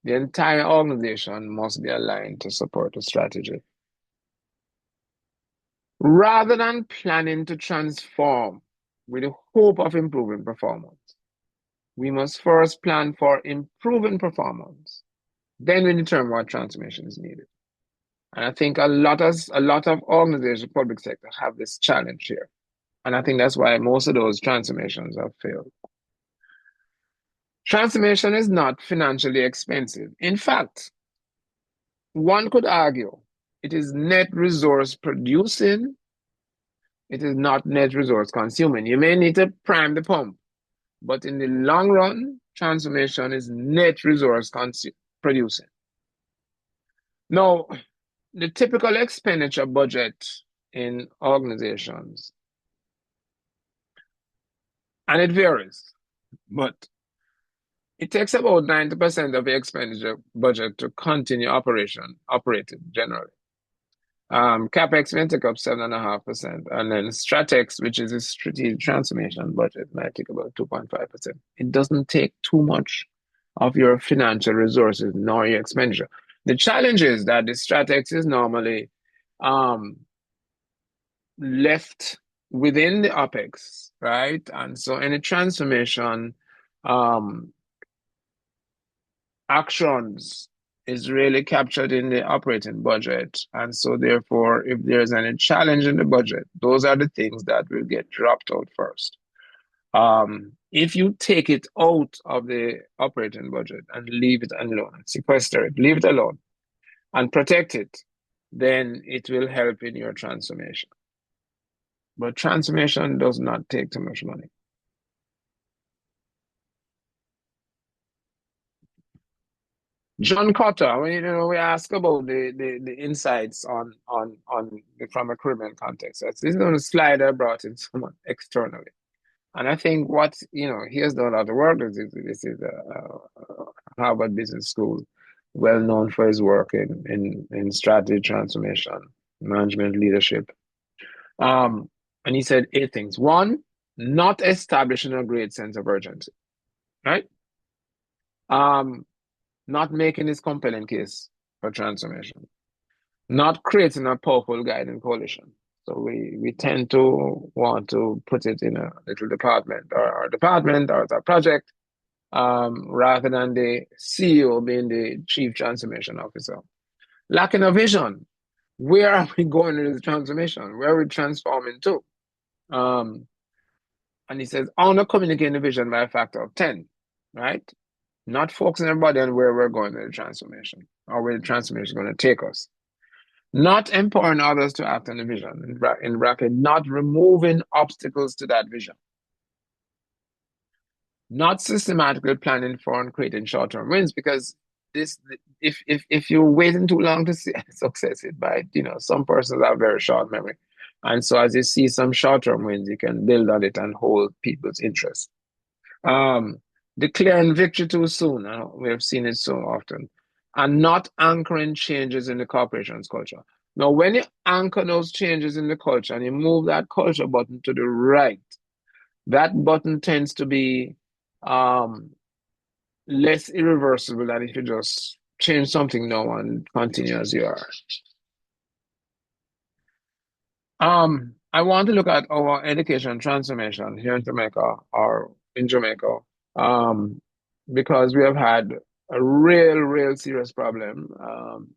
[SPEAKER 2] The entire organization must be aligned to support a strategy. Rather than planning to transform with the hope of improving performance, we must first plan for improving performance. Then we determine what transformation is needed. And I think a lot of organizations, public sector, have this challenge here. And I think that's why most of those transformations have failed. Transformation is not financially expensive. In fact, one could argue it is net resource producing, it is not net resource consuming. You may need to prime the pump, but in the long run, transformation is net resource producing. Now, the typical expenditure budget in organizations, and it varies, but it takes about 90% of the expenditure budget to continue operating generally. CapEx may take up 7.5%, and then StratEx, which is a strategic transformation budget, might take about 2.5%. It doesn't take too much of your financial resources nor your expenditure. The challenge is that the StratEx is normally left within the OPEX, right? And so any transformation actions is really captured in the operating budget. And so therefore, if there's any challenge in the budget, those are the things that will get dropped out first. If you take it out of the operating budget and leave it alone, sequester it, leave it alone, and protect it, then it will help in your transformation. But transformation does not take too much money. John Cotter, we ask about the insights on from a Caribbean context. This is on a slide I brought in someone externally. And I think what, he has done a lot of work. This is a Harvard Business School, well known for his work in strategy, transformation, management, leadership. And he said 8 things. 1, not establishing a great sense of urgency, right? Not making this compelling case for transformation, not creating a powerful guiding coalition. So we tend to want to put it in a little department or as a project, rather than the CEO being the chief transformation officer. Lacking a vision. Where are we going in this transformation? Where are we transforming to? And he says, honor communicating the vision by a factor of 10, right? Not focusing everybody on where we're going in the transformation or where the transformation is going to take us. Not empowering others to act on the vision, in bracket, not removing obstacles to that vision. Not systematically planning for and creating short-term wins, because if you're waiting too long to see success, it might, some persons have very short memory. And so as you see some short-term wins, you can build on it and hold people's interest. Declaring victory too soon, we have seen it so often, and not anchoring changes in the corporation's culture. Now, when you anchor those changes in the culture and you move that culture button to the right, that button tends to be less irreversible than if you just change something now and continue as you are. I want to look at our education transformation here in Jamaica or in Jamaica, because we have had a real serious problem.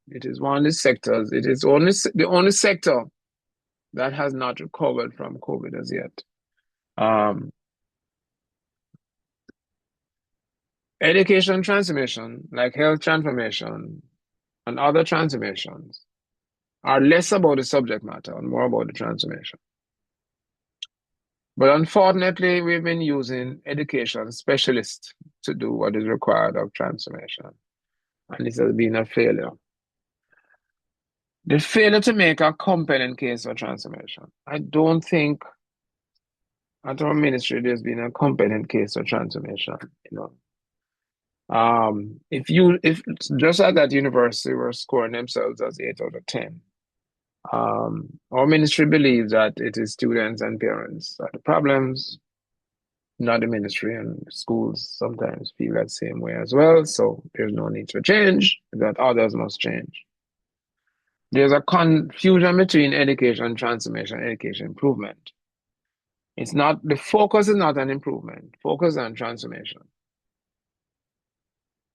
[SPEAKER 2] It is one of the sectors, it is the only sector that has not recovered from COVID as yet. Education transformation, like health transformation and other transformations, are less about the subject matter and more about the transformation. But unfortunately, we've been using education specialists to do what is required of transformation. And this has been a failure. The failure to make a compelling case for transformation. I don't think at our ministry there's been a compelling case for transformation. If just at that university were scoring themselves as 8 out of 10. Our ministry believes that it is students and parents are the problems, not the ministry, and schools sometimes feel that same way as well. So there's no need for change, that others must change. There's a confusion between education transformation and education improvement. The focus is not on improvement, focus on transformation.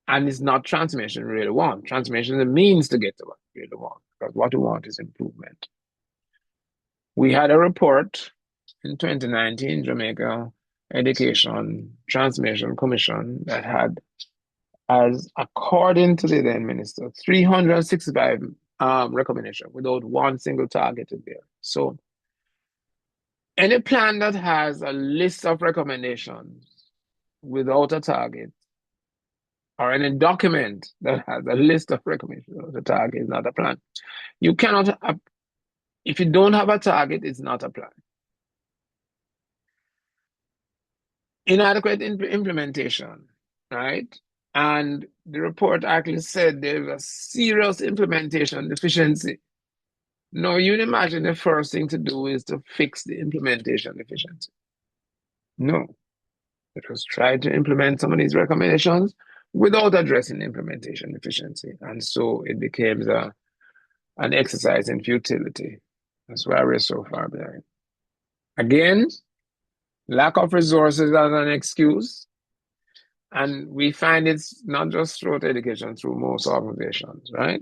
[SPEAKER 2] And it's not transformation we really want. Transformation is a means to get to what we really want. because what we want is improvement. We had a report in 2019, Jamaica Education Transformation Commission that had, as according to the then minister, 365 recommendations without one single target in there. So any plan that has a list of recommendations without a target, or any document that has a list of recommendations without a target, is not a plan. You cannot, if you don't have a target, it's not a plan. Inadequate implementation, right? And the report actually said there's a serious implementation deficiency. Now, you'd imagine the first thing to do is to fix the implementation deficiency. No, it was try to implement some of these recommendations without addressing implementation deficiency. And so it became an exercise in futility. That's why we're so far behind. Again, lack of resources as an excuse. And we find it's not just through education, through most organizations, right?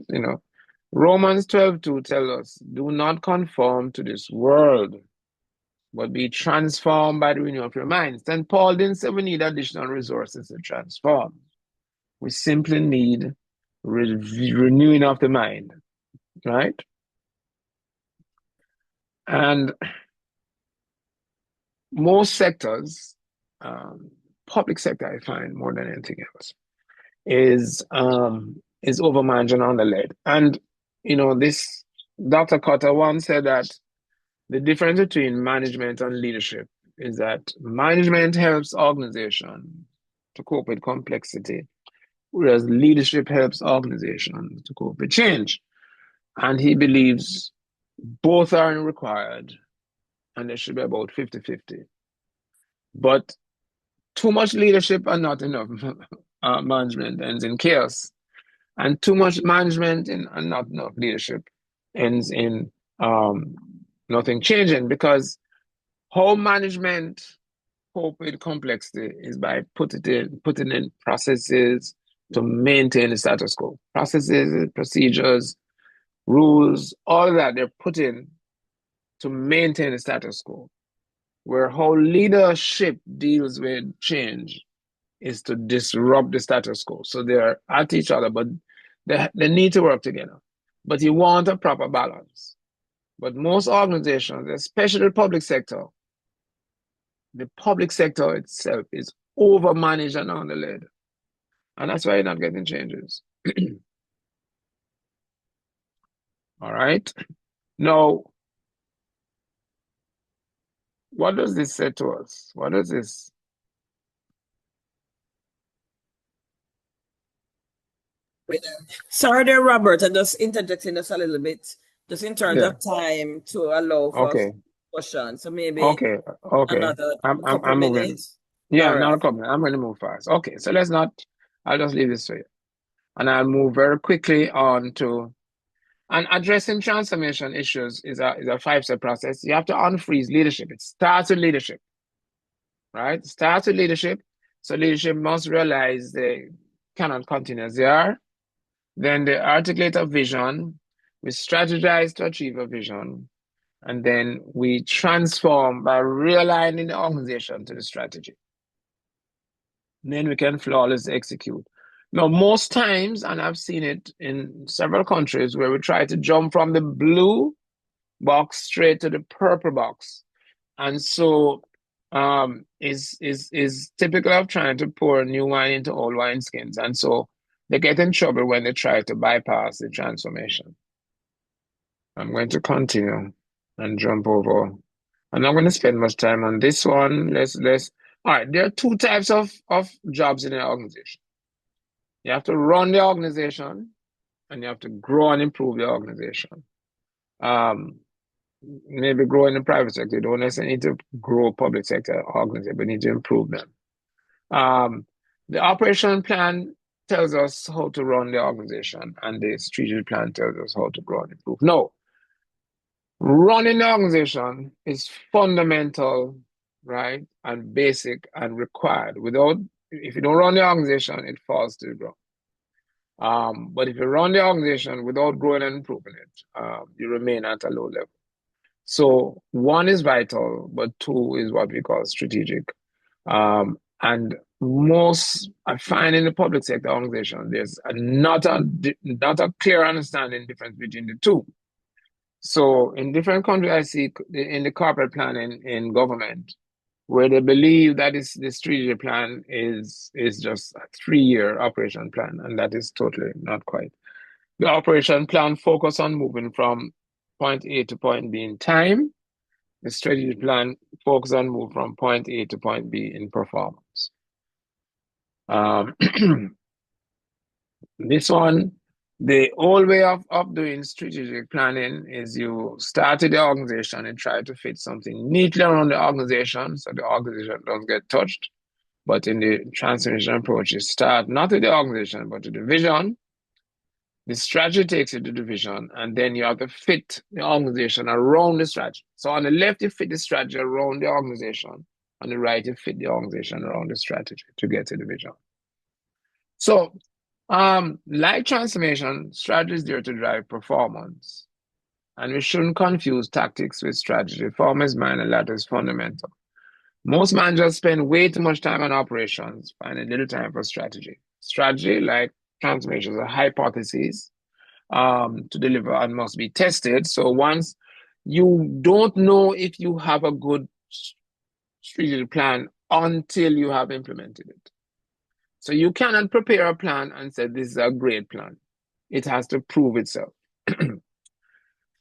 [SPEAKER 2] Romans 12:2 tells us, do not conform to this world, but be transformed by the renewal of your minds. And Paul didn't say we need additional resources to transform. We simply need renewing of the mind, right? And most sectors, public sector, I find more than anything else, is overmanaged and underled. And this Dr. Cotter once said that the difference between management and leadership is that management helps organization to cope with complexity, whereas leadership helps organizations to cope with change. And he believes both are required, and there should be about 50-50. But too much leadership and not enough management ends in chaos. And too much management and not enough leadership ends in nothing changing, because how management cope with complexity is by putting in processes to maintain the status quo. Processes, procedures, rules, all of that they're put in to maintain the status quo. Where how leadership deals with change is to disrupt the status quo. So they're at each other, but they need to work together. But you want a proper balance. But most organizations, especially the public sector itself is overmanaged and underled. And that's why you're not getting changes. All right. Now, what does this say to us? What does this?
[SPEAKER 1] Sorry there, Robert. I'm just interjecting us a little bit, just in terms
[SPEAKER 2] Yeah.
[SPEAKER 1] of time to allow for
[SPEAKER 2] Okay.
[SPEAKER 1] questions. So maybe
[SPEAKER 2] Okay. Okay.
[SPEAKER 1] another couple
[SPEAKER 2] I'm moving.
[SPEAKER 1] minutes.
[SPEAKER 2] Yeah,
[SPEAKER 1] All
[SPEAKER 2] not
[SPEAKER 1] right.
[SPEAKER 2] a problem. I'm going to move fast. Okay. So let's not, I'll just leave this for you. And I'll move very quickly on to, and addressing transformation issues is a five-step process. You have to unfreeze leadership. It starts with leadership, right? It starts with leadership. So leadership must realize they cannot continue as they are. Then they articulate a vision. We strategize to achieve a vision. And then we transform by realigning the organization to the strategy. And then we can flawlessly execute. Now, most times, and I've seen it in several countries where we try to jump from the blue box straight to the purple box. And so is typical of trying to pour new wine into old wineskins. And so they get in trouble when they try to bypass the transformation. I'm going to continue and jump over. I'm not going to spend much time on this one. All right, there are two types of jobs in an organization. You have to run the organization and you have to grow and improve the organization. Maybe grow in the private sector. You don't necessarily need to grow public sector organization, but you need to improve them. The operation plan tells us how to run the organization, and the strategic plan tells us how to grow and improve. No, running the organization is fundamental, right, and basic and required. If you don't run the organization, it falls to the ground. But if you run the organization without growing and improving it, you remain at a low level. So one is vital, but two is what we call strategic. And most I find in the public sector organization, there's not a clear understanding difference between the two. So in different countries, I see in the corporate planning in government, where they believe that is the strategic plan is just a 3-year operation plan, and that is totally not quite. The operation plan focus on moving from point A to point B in time. The strategy plan focuses on move from point A to point B in performance. This one, the old way of doing strategic planning is you start with the organization and try to fit something neatly around the organization so the organization doesn't get touched. But in the transformation approach, you start not with the organization, but with the vision. The strategy takes you to the vision, and then you have to fit the organization around the strategy. So on the left, you fit the strategy around the organization. On the right, you fit the organization around the strategy to get to the vision. So, like transformation, strategy is there to drive performance. And we shouldn't confuse tactics with strategy. Form is minor, latter is fundamental. Most managers spend way too much time on operations, finding little time for strategy. Strategy, like transformation, is a hypothesis to deliver and must be tested. So once you don't know if you have a good strategic plan until you have implemented it. So you cannot prepare a plan and say this is a great plan. It has to prove itself.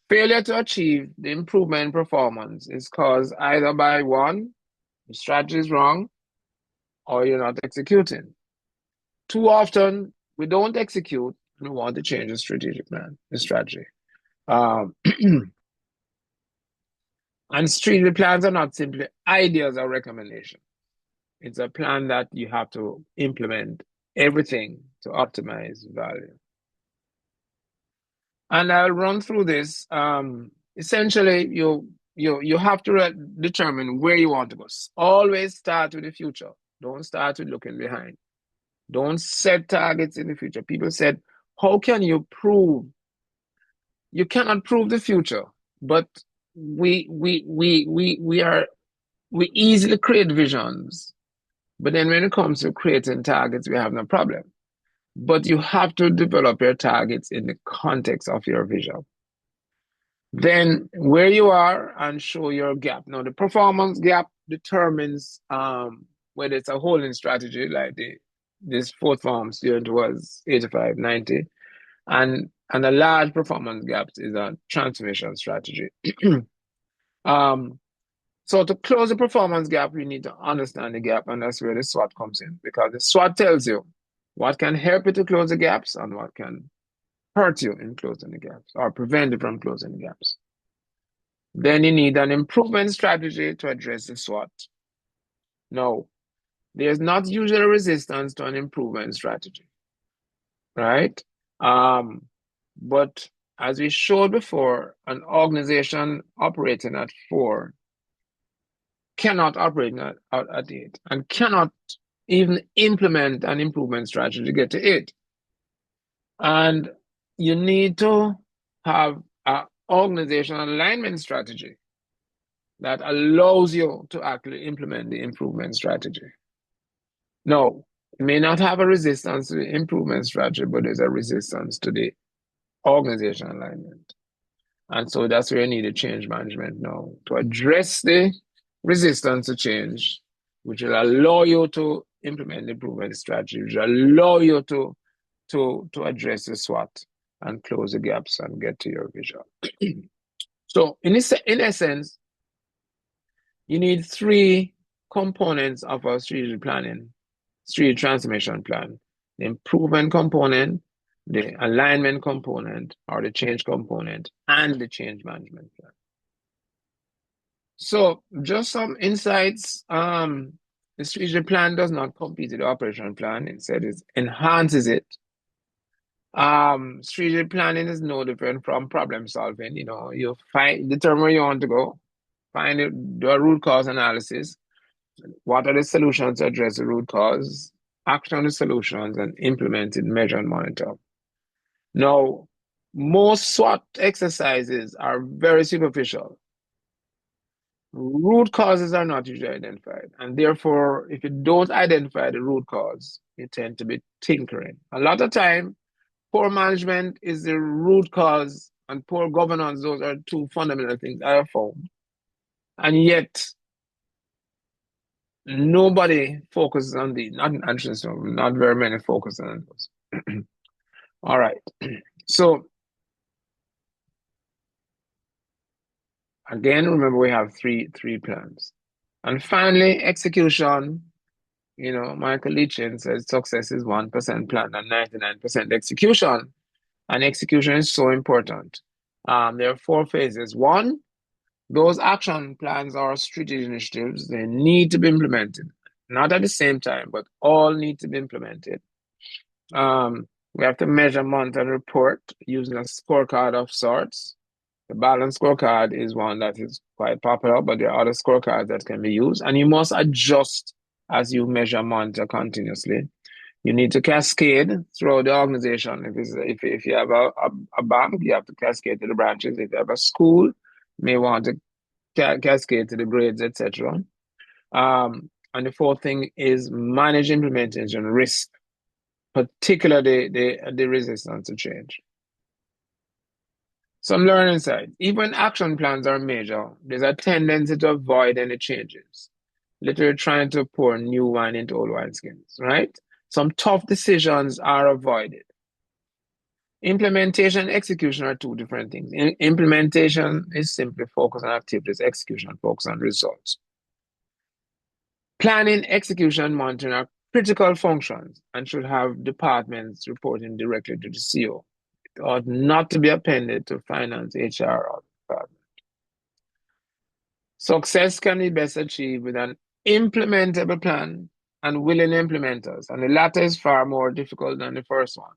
[SPEAKER 2] Failure to achieve the improvement in performance is caused either by one, the strategy is wrong, or you're not executing. Too often, we don't execute and we want to change the strategic plan, the strategy. And strategic plans are not simply ideas or recommendations. It's a plan that you have to implement everything to optimize value. And I'll run through this. Essentially, you have to determine where you want to go. Always start with the future. Don't start with looking behind. Don't set targets in the future. People said, how can you prove? You cannot prove the future, but we easily create visions. But then when it comes to creating targets, we have no problem. But you have to develop your targets in the context of your vision. Then where you are and show your gap. Now, the performance gap determines whether it's a holding strategy, like this fourth form student was 85, 90, and a large performance gap is a transformation strategy. So to close the performance gap, you need to understand the gap, and that's where the SWOT comes in, because the SWOT tells you what can help you to close the gaps and what can hurt you in closing the gaps or prevent you from closing the gaps. Then you need an improvement strategy to address the SWOT. Now, there's not usually resistance to an improvement strategy, right? But as we showed before, an organization operating at 4 cannot operate at 8 and cannot even implement an improvement strategy to get to 8. And you need to have an organizational alignment strategy that allows you to actually implement the improvement strategy. No, it may not have a resistance to the improvement strategy, but there's a resistance to the organizational alignment. And so that's where you need a change management now to address the resistance to change, which will allow you to implement the improvement strategy, which will allow you to address the SWOT and close the gaps and get to your vision. So in essence, you need 3 components of our strategic planning, strategic transformation plan: the improvement component, the alignment component, or the change component, and the change management plan. So just some insights. The strategic plan does not compete with the operational plan. Instead, it enhances it. Strategic planning is no different from problem solving. You determine where you want to go, find it, do a root cause analysis. What are the solutions to address the root cause? Act on the solutions and implement it, measure and monitor. Now, most SWOT exercises are very superficial. Root causes are not usually identified, and therefore, if you don't identify the root cause, you tend to be tinkering. A lot of time, poor management is the root cause, and poor governance, those are two fundamental things I have found. And yet, nobody focuses on these, not interesting, not very many focus on those. All right. So again, remember we have three plans. And finally, execution. Michael Leachin says success is 1% plan and 99% execution. And execution is so important. There are four phases. One, those action plans or strategic initiatives, they need to be implemented. Not at the same time, but all need to be implemented. We have to measure, monitor, and report using a scorecard of sorts. The balance scorecard is one that is quite popular, but there are other scorecards that can be used, and you must adjust as you measure, monitor continuously. You need to cascade throughout the organization. If you have a bank, you have to cascade to the branches. If you have a school, you may want to cascade to the grades, etc. And the fourth thing is manage implementation risk, particularly the resistance to change. Some learning side. Even action plans are major. There's a tendency to avoid any changes, literally trying to pour new wine into old wineskins, right? Some tough decisions are avoided. Implementation and execution are two different things. Implementation is simply focus on activities, execution, focus on results. Planning, execution, monitoring are critical functions and should have departments reporting directly to the CEO. It ought not to be appended to finance, HR, or department. Success can be best achieved with an implementable plan and willing implementers, and the latter is far more difficult than the first one.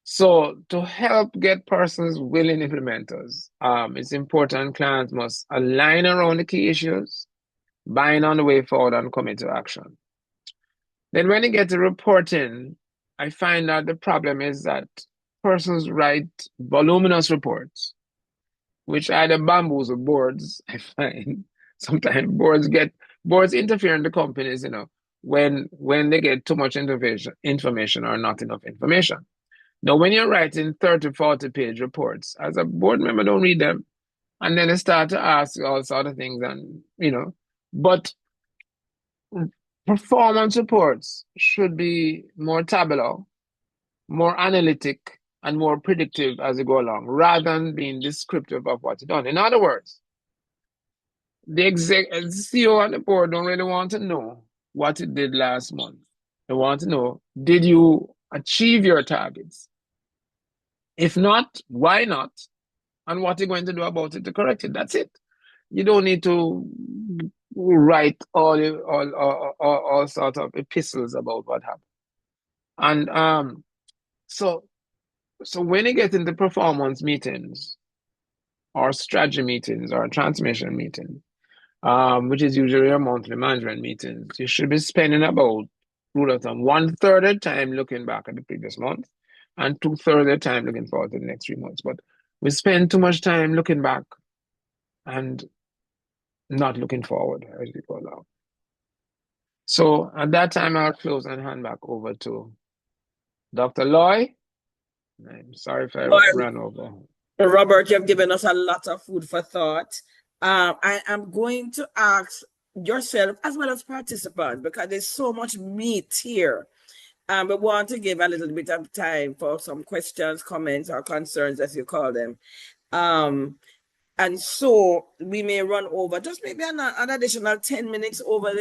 [SPEAKER 2] So to help get persons willing implementers, it's important clients must align around the key issues, bind on the way forward, and commit to action. Then when you get to reporting, I find that the problem is that persons write voluminous reports, which either bamboozle boards, I find. Sometimes boards interfere in the companies, when they get too much information or not enough information. Now, when you're writing 30, 40-page reports, as a board member, don't read them. And then they start to ask all sort of things but performance reports should be more tabular, more analytic, and more predictive as you go along, rather than being descriptive of what you've done. In other words, the CEO and the board don't really want to know what you did last month. They want to know, did you achieve your targets? If not, why not? And what are you going to do about it to correct it? That's it. You don't need to write all sorts of epistles about what happened. And so when you get into performance meetings or strategy meetings or transformation meetings, which is usually a monthly management meetings, you should be spending about, rule of thumb, 1/3 of the time looking back at the previous month and 2/3 of the time looking forward to the next 3 months. But we spend too much time looking back and not looking forward as we go along. So at that time, I'll close and hand back over to Dr. Loy. I'm sorry if I ran over.
[SPEAKER 1] Robert, you've given us a lot of food for thought. I am going to ask yourself as well as participants, because there's so much meat here. We want to give a little bit of time for some questions, comments, or concerns, as you call them. And so we may run over just maybe an additional 10 minutes over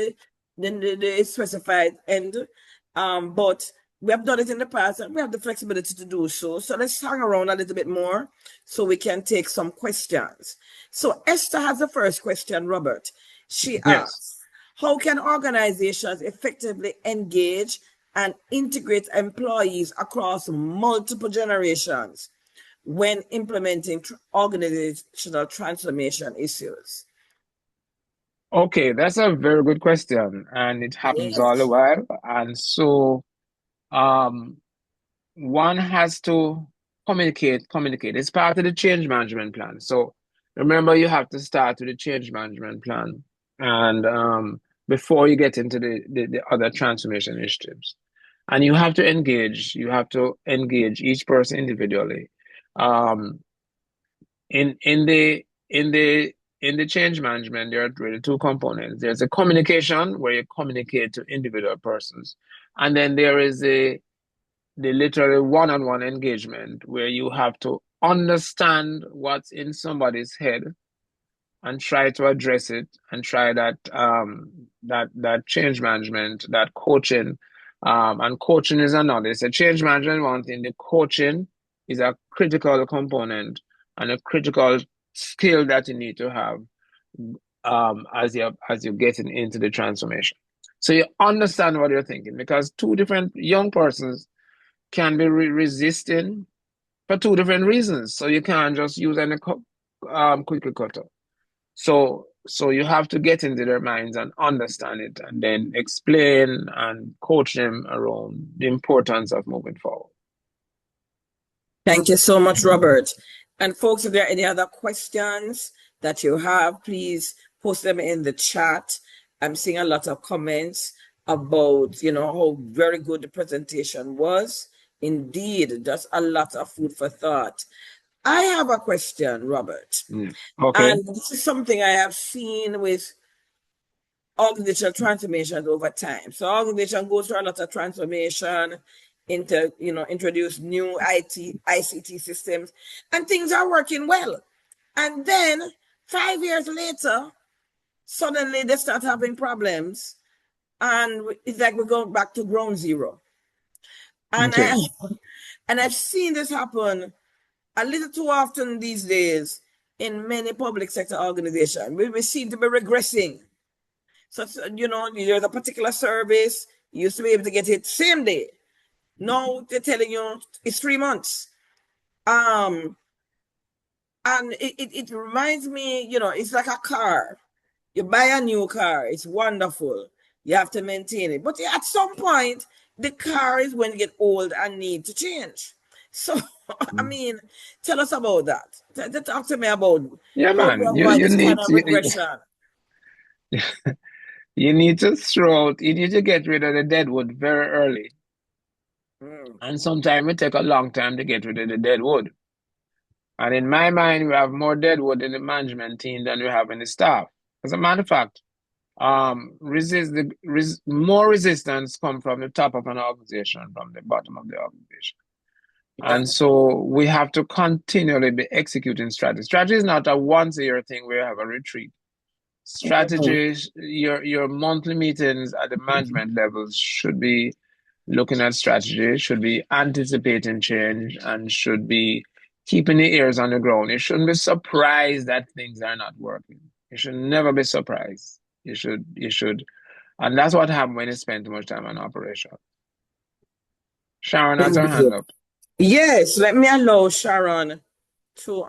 [SPEAKER 1] the specified end. But we have done it in the past and we have the flexibility to do so. So let's hang around a little bit more so we can take some questions. So Esther has the first question, Robert. She asks, how can organizations effectively engage and integrate employees across multiple generations when implementing organizational transformation issues?
[SPEAKER 2] Okay, that's a very good question, and it happens all the while. And so one has to communicate. It's part of the change management plan. So remember, you have to start with the change management plan, and before you get into the other transformation initiatives. And you have to engage each person individually. Um, in the change management, there are really two components. There's a communication where you communicate to individual persons, and then there is the literally one-on-one engagement where you have to understand what's in somebody's head and try to address it and try that change management, that coaching. And coaching is another. It's a change management one thing. The coaching is a critical component and a critical skill that you need to have as you're getting into the transformation. So you understand what you're thinking because two different young persons can be resisting for two different reasons. So you can't just use any cookie cutter. So you have to get into their minds and understand it and then explain and coach them around the importance of moving forward.
[SPEAKER 1] Thank you so much, Robert. And folks, if there are any other questions that you have, please post them in the chat. I'm seeing a lot of comments about, how very good the presentation was. Indeed, that's a lot of food for thought. I have a question, Robert.
[SPEAKER 2] Okay.
[SPEAKER 1] And this is something I have seen with organizational transformations over time. So organization goes through a lot of transformation into, introduce new ICT systems, and things are working well. And then 5 years later, suddenly they start having problems. And it's like we're going back to ground zero. And
[SPEAKER 2] Okay.
[SPEAKER 1] I've seen this happen a little too often these days in many public sector organizations. We seem to be regressing. So, there's a particular service, you used to be able to get it same day. Now they're telling you it's 3 months. And it reminds me, it's like a car. You buy a new car, it's wonderful. You have to maintain it. But at some point, the car is going to get old and need to change. So, I mean, tell us about that. Talk to me about
[SPEAKER 2] Yeah,
[SPEAKER 1] how to
[SPEAKER 2] man.
[SPEAKER 1] avoid this kind of regression.
[SPEAKER 2] You need to you need to get rid of the dead wood very early. And sometimes it take a long time to get rid of the dead wood. And in my mind, we have more dead wood in the management team than we have in the staff. As a matter of fact, more resistance come from the top of an organization, from the bottom of the organization. And so we have to continually be executing strategy. Strategy is not a once a year thing where you have a retreat. Strategies, your monthly meetings at the management levels should be looking at strategy, should be anticipating change, and should be keeping the ears on the ground. You shouldn't be surprised that things are not working. You should never be surprised. You should, and that's what happens when you spend too much time on operation. Sharon has her hand up.
[SPEAKER 1] Yes, let me allow Sharon to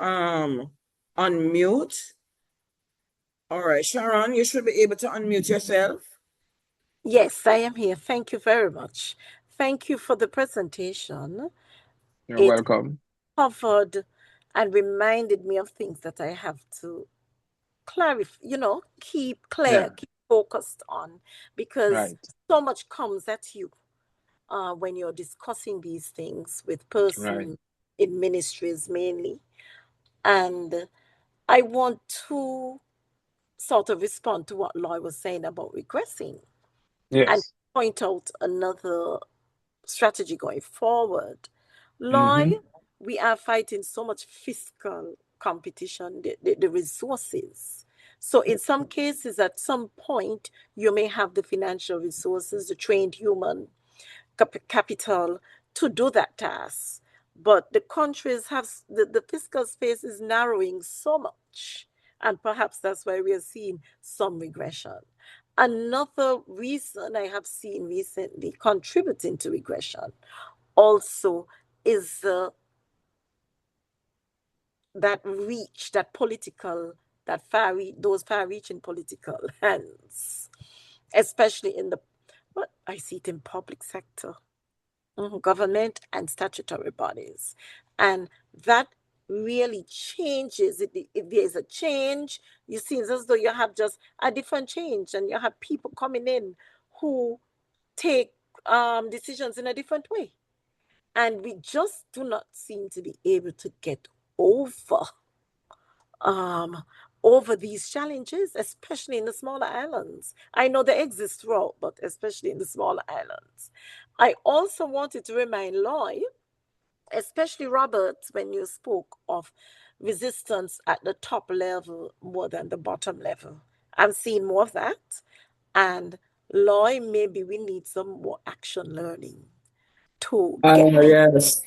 [SPEAKER 1] unmute. All right, Sharon, you should be able to unmute yourself.
[SPEAKER 3] Yes, I am here. Thank you very much. Thank you for the presentation.
[SPEAKER 2] You're
[SPEAKER 3] It
[SPEAKER 2] welcome.
[SPEAKER 3] covered and reminded me of things that I have to clarify, keep clear,
[SPEAKER 2] Yeah,
[SPEAKER 3] keep focused on, because
[SPEAKER 2] right,
[SPEAKER 3] so much comes at you when you're discussing these things with
[SPEAKER 2] right.
[SPEAKER 3] persons in ministries mainly. And I want to sort of respond to what Loy was saying about regressing and
[SPEAKER 2] Yes.
[SPEAKER 3] point out another strategy going forward. Loy,
[SPEAKER 2] Mm-hmm.
[SPEAKER 3] we are fighting so much fiscal competition, the resources. So in some cases, at some point, you may have the financial resources, the trained human capital to do that task. But the countries have, the fiscal space is narrowing so much. And perhaps that's why we are seeing some regression. Another reason I have seen recently contributing to regression also is that reach, that political, those far-reaching political hands, especially in the, but I see it in public sector. government and statutory bodies. And that really changes. If there's a change, you see it's as though you have just a different change, and you have people coming in who take decisions in a different way. And we just do not seem to be able to get over over these challenges, especially in the smaller islands. I know they exist throughout, but especially in the smaller islands. I also wanted to remind Loy, especially Robert, when you spoke of resistance at the top level more than the bottom level. I'm seeing more of that. And Loy, maybe we need some more action learning to get
[SPEAKER 1] Yes.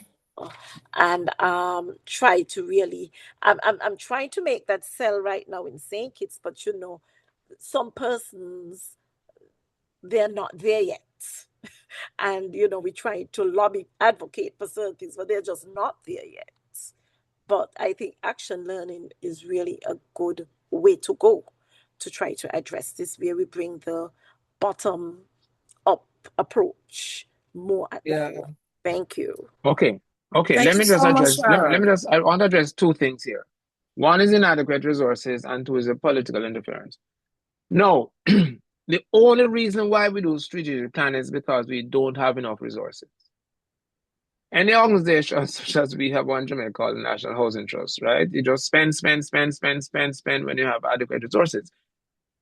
[SPEAKER 3] and try to really I'm trying to make that sell right now in St. Kitts, but you know, some persons, they're not there yet. And you know, we try to lobby, advocate for certain things, but they're just not there yet. But I think action learning is really a good way to go to try to address this, where we bring the bottom up approach more at the
[SPEAKER 1] Yeah.
[SPEAKER 3] fore. Thank you.
[SPEAKER 2] Okay. Okay.
[SPEAKER 1] Thank
[SPEAKER 2] Let
[SPEAKER 1] you
[SPEAKER 2] me just
[SPEAKER 1] so much,
[SPEAKER 2] address. Let
[SPEAKER 1] Sharon.
[SPEAKER 2] me just. I want to address two things here. One is inadequate resources, and two is the political interference. No, the only reason why we do strategic planning is because we don't have enough resources. Any organization such as we have one Jamaica called the National Housing Trust, right? You just spend, spend, spend, spend, spend, spend when you have adequate resources.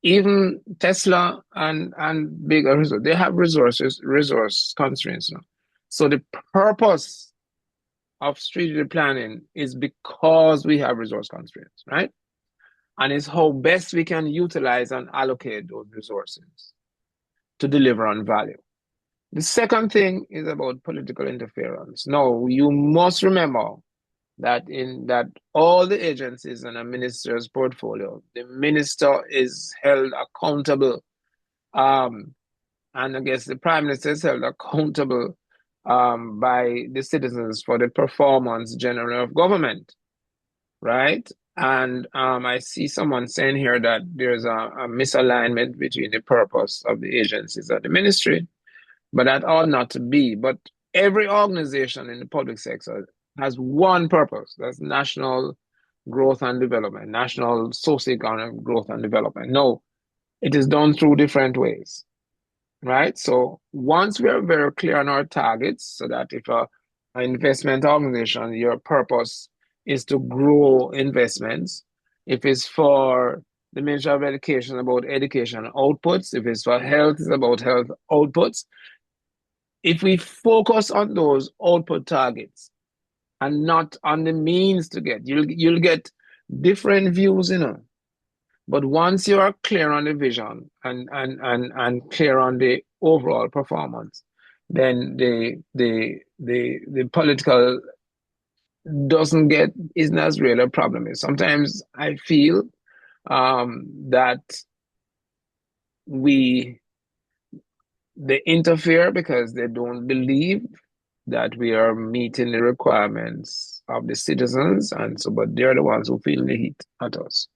[SPEAKER 2] Even Tesla and bigger resources, they have resource constraints now. So the purpose of strategic planning is because we have resource constraints, right? And it's how best we can utilize and allocate those resources to deliver on value. The second thing is about political interference. Now, you must remember that in that all the agencies in a minister's portfolio, the minister is held accountable. And I guess the prime minister is held accountable by the citizens for the performance generally of government, right? And I see someone saying here that there's a misalignment between the purpose of the agencies and the ministry, but that ought not to be. But every organization in the public sector has one purpose. That's national growth and development, national socioeconomic growth and development. No, it is done through different ways, right? So once we are very clear on our targets, so that if an investment organization, your purpose is to grow investments, if it's for the Ministry of Education, about education outputs, if it's for health, it's about health outputs. If we focus on those output targets and not on the means to get, you'll get different views, you know. But once you are clear on the vision and clear on the overall performance, then the political isn't as real a problem. Sometimes I feel that they interfere because they don't believe that we are meeting the requirements of the citizens, and so but they're the ones who feel the heat at us.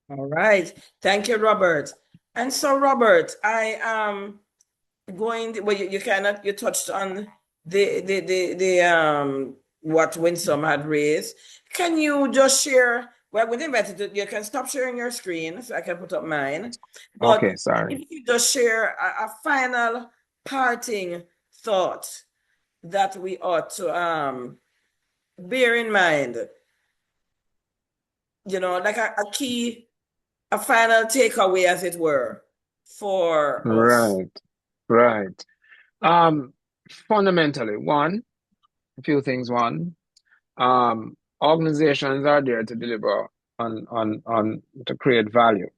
[SPEAKER 1] All right. Thank you, Robert. And so, Robert, I am going well, you cannot, you touched on the what Winsome had raised. Can you just share? Well, with invited to, you can stop sharing your screen so I can put up mine. But
[SPEAKER 2] Okay, sorry.
[SPEAKER 1] if you just share a final parting thought that we ought to bear in mind, you know, like a key, a final takeaway, as it were, for us.
[SPEAKER 2] Right, right. Fundamentally, a few things. One, organizations are there to deliver on to create value.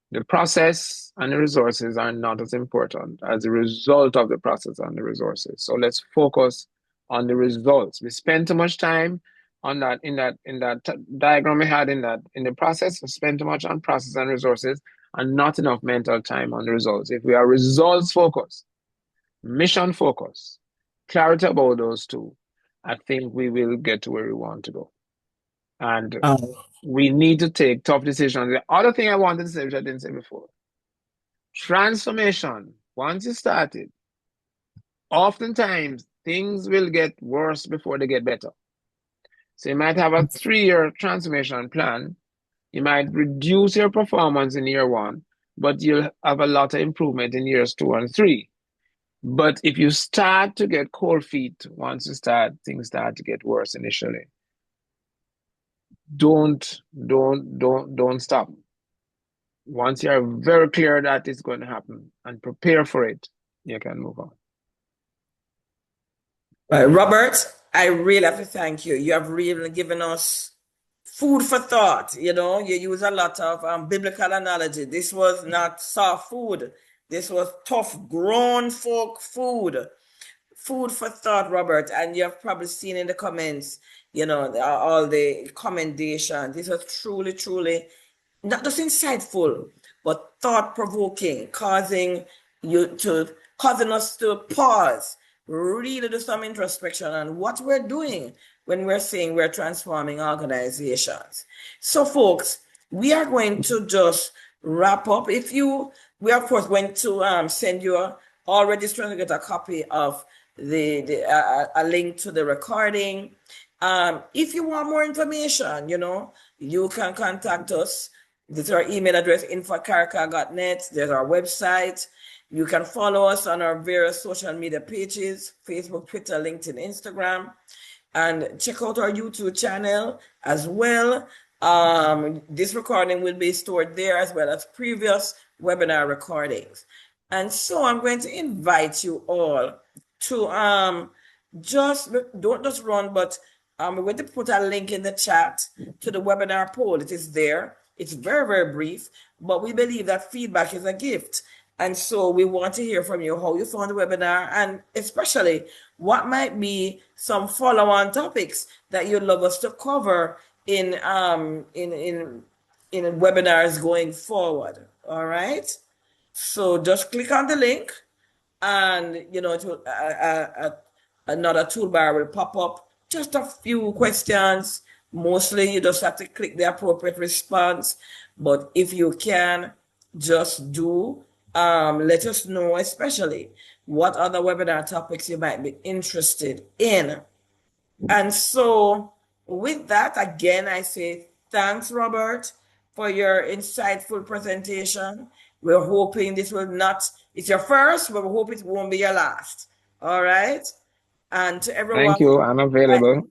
[SPEAKER 2] The process and the resources are not as important as the result of the process and the resources. So let's focus on the results. We spend too much time on that in that diagram we had in the process. We spend too much on process and resources and not enough mental time on the results. If we are results focused, mission focused, clarity about those two, I think we will get to where we want to go. And we need to take tough decisions. The other thing I wanted to say, which I didn't say before, transformation once you start it, oftentimes things will get worse before they get better. So you might have a 3-year transformation plan. You might reduce your performance in year 1, but you'll have a lot of improvement in years 2 and 3. But if you start to get cold feet, once you start, things start to get worse initially. Don't stop. Once you're very clear that it's going to happen and prepare for it, you can move on.
[SPEAKER 1] Robert, I really have to thank you. You have really given us food for thought. You know, you use a lot of biblical analogy. This was not soft food. This was tough, grown folk food. Food for thought, Robert. And you have probably seen in the comments, you know, all the commendations. This was truly, truly not just insightful, but thought-provoking, causing us to pause, really do some introspection on what we're doing when we're saying we're transforming organizations. So, folks, we are going to just wrap up. We are of course going to send you already trying to get a copy of a link to the recording. If you want more information, you know, you can contact us. This is our email address, info@caricad.net. There's our website. You can follow us on our various social media pages, Facebook, Twitter, LinkedIn, Instagram, and check out our YouTube channel as well. This recording will be stored there as well as previous webinar recordings. And so I'm going to invite you all to don't just run, but we're going to put a link in the chat to the webinar poll. It is there. It's very, very brief, but we believe that feedback is a gift. And so we want to hear from you how you found the webinar, and especially what might be some follow-on topics that you'd love us to cover in webinars going forward. All right. So just click on the link, and you know another toolbar will pop up. Just a few questions. Mostly you just have to click the appropriate response. But if you can, just do let us know, especially what other webinar topics you might be interested in. And so with that, again, I say thanks, Robert, for your insightful presentation. We're hoping this will not, it's your first, but we hope it won't be your last. All right. And to everyone,
[SPEAKER 2] Thank you. I'm available.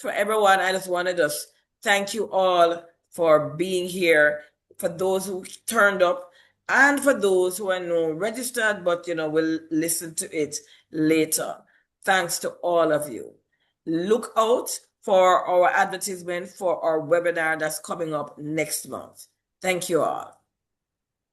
[SPEAKER 1] I just want to just thank you all for being here, for those who turned up, and for those who are no registered, but you know, will listen to it later. Thanks to all of you. Look out for our advertisement for our webinar that's coming up next month. Thank you all.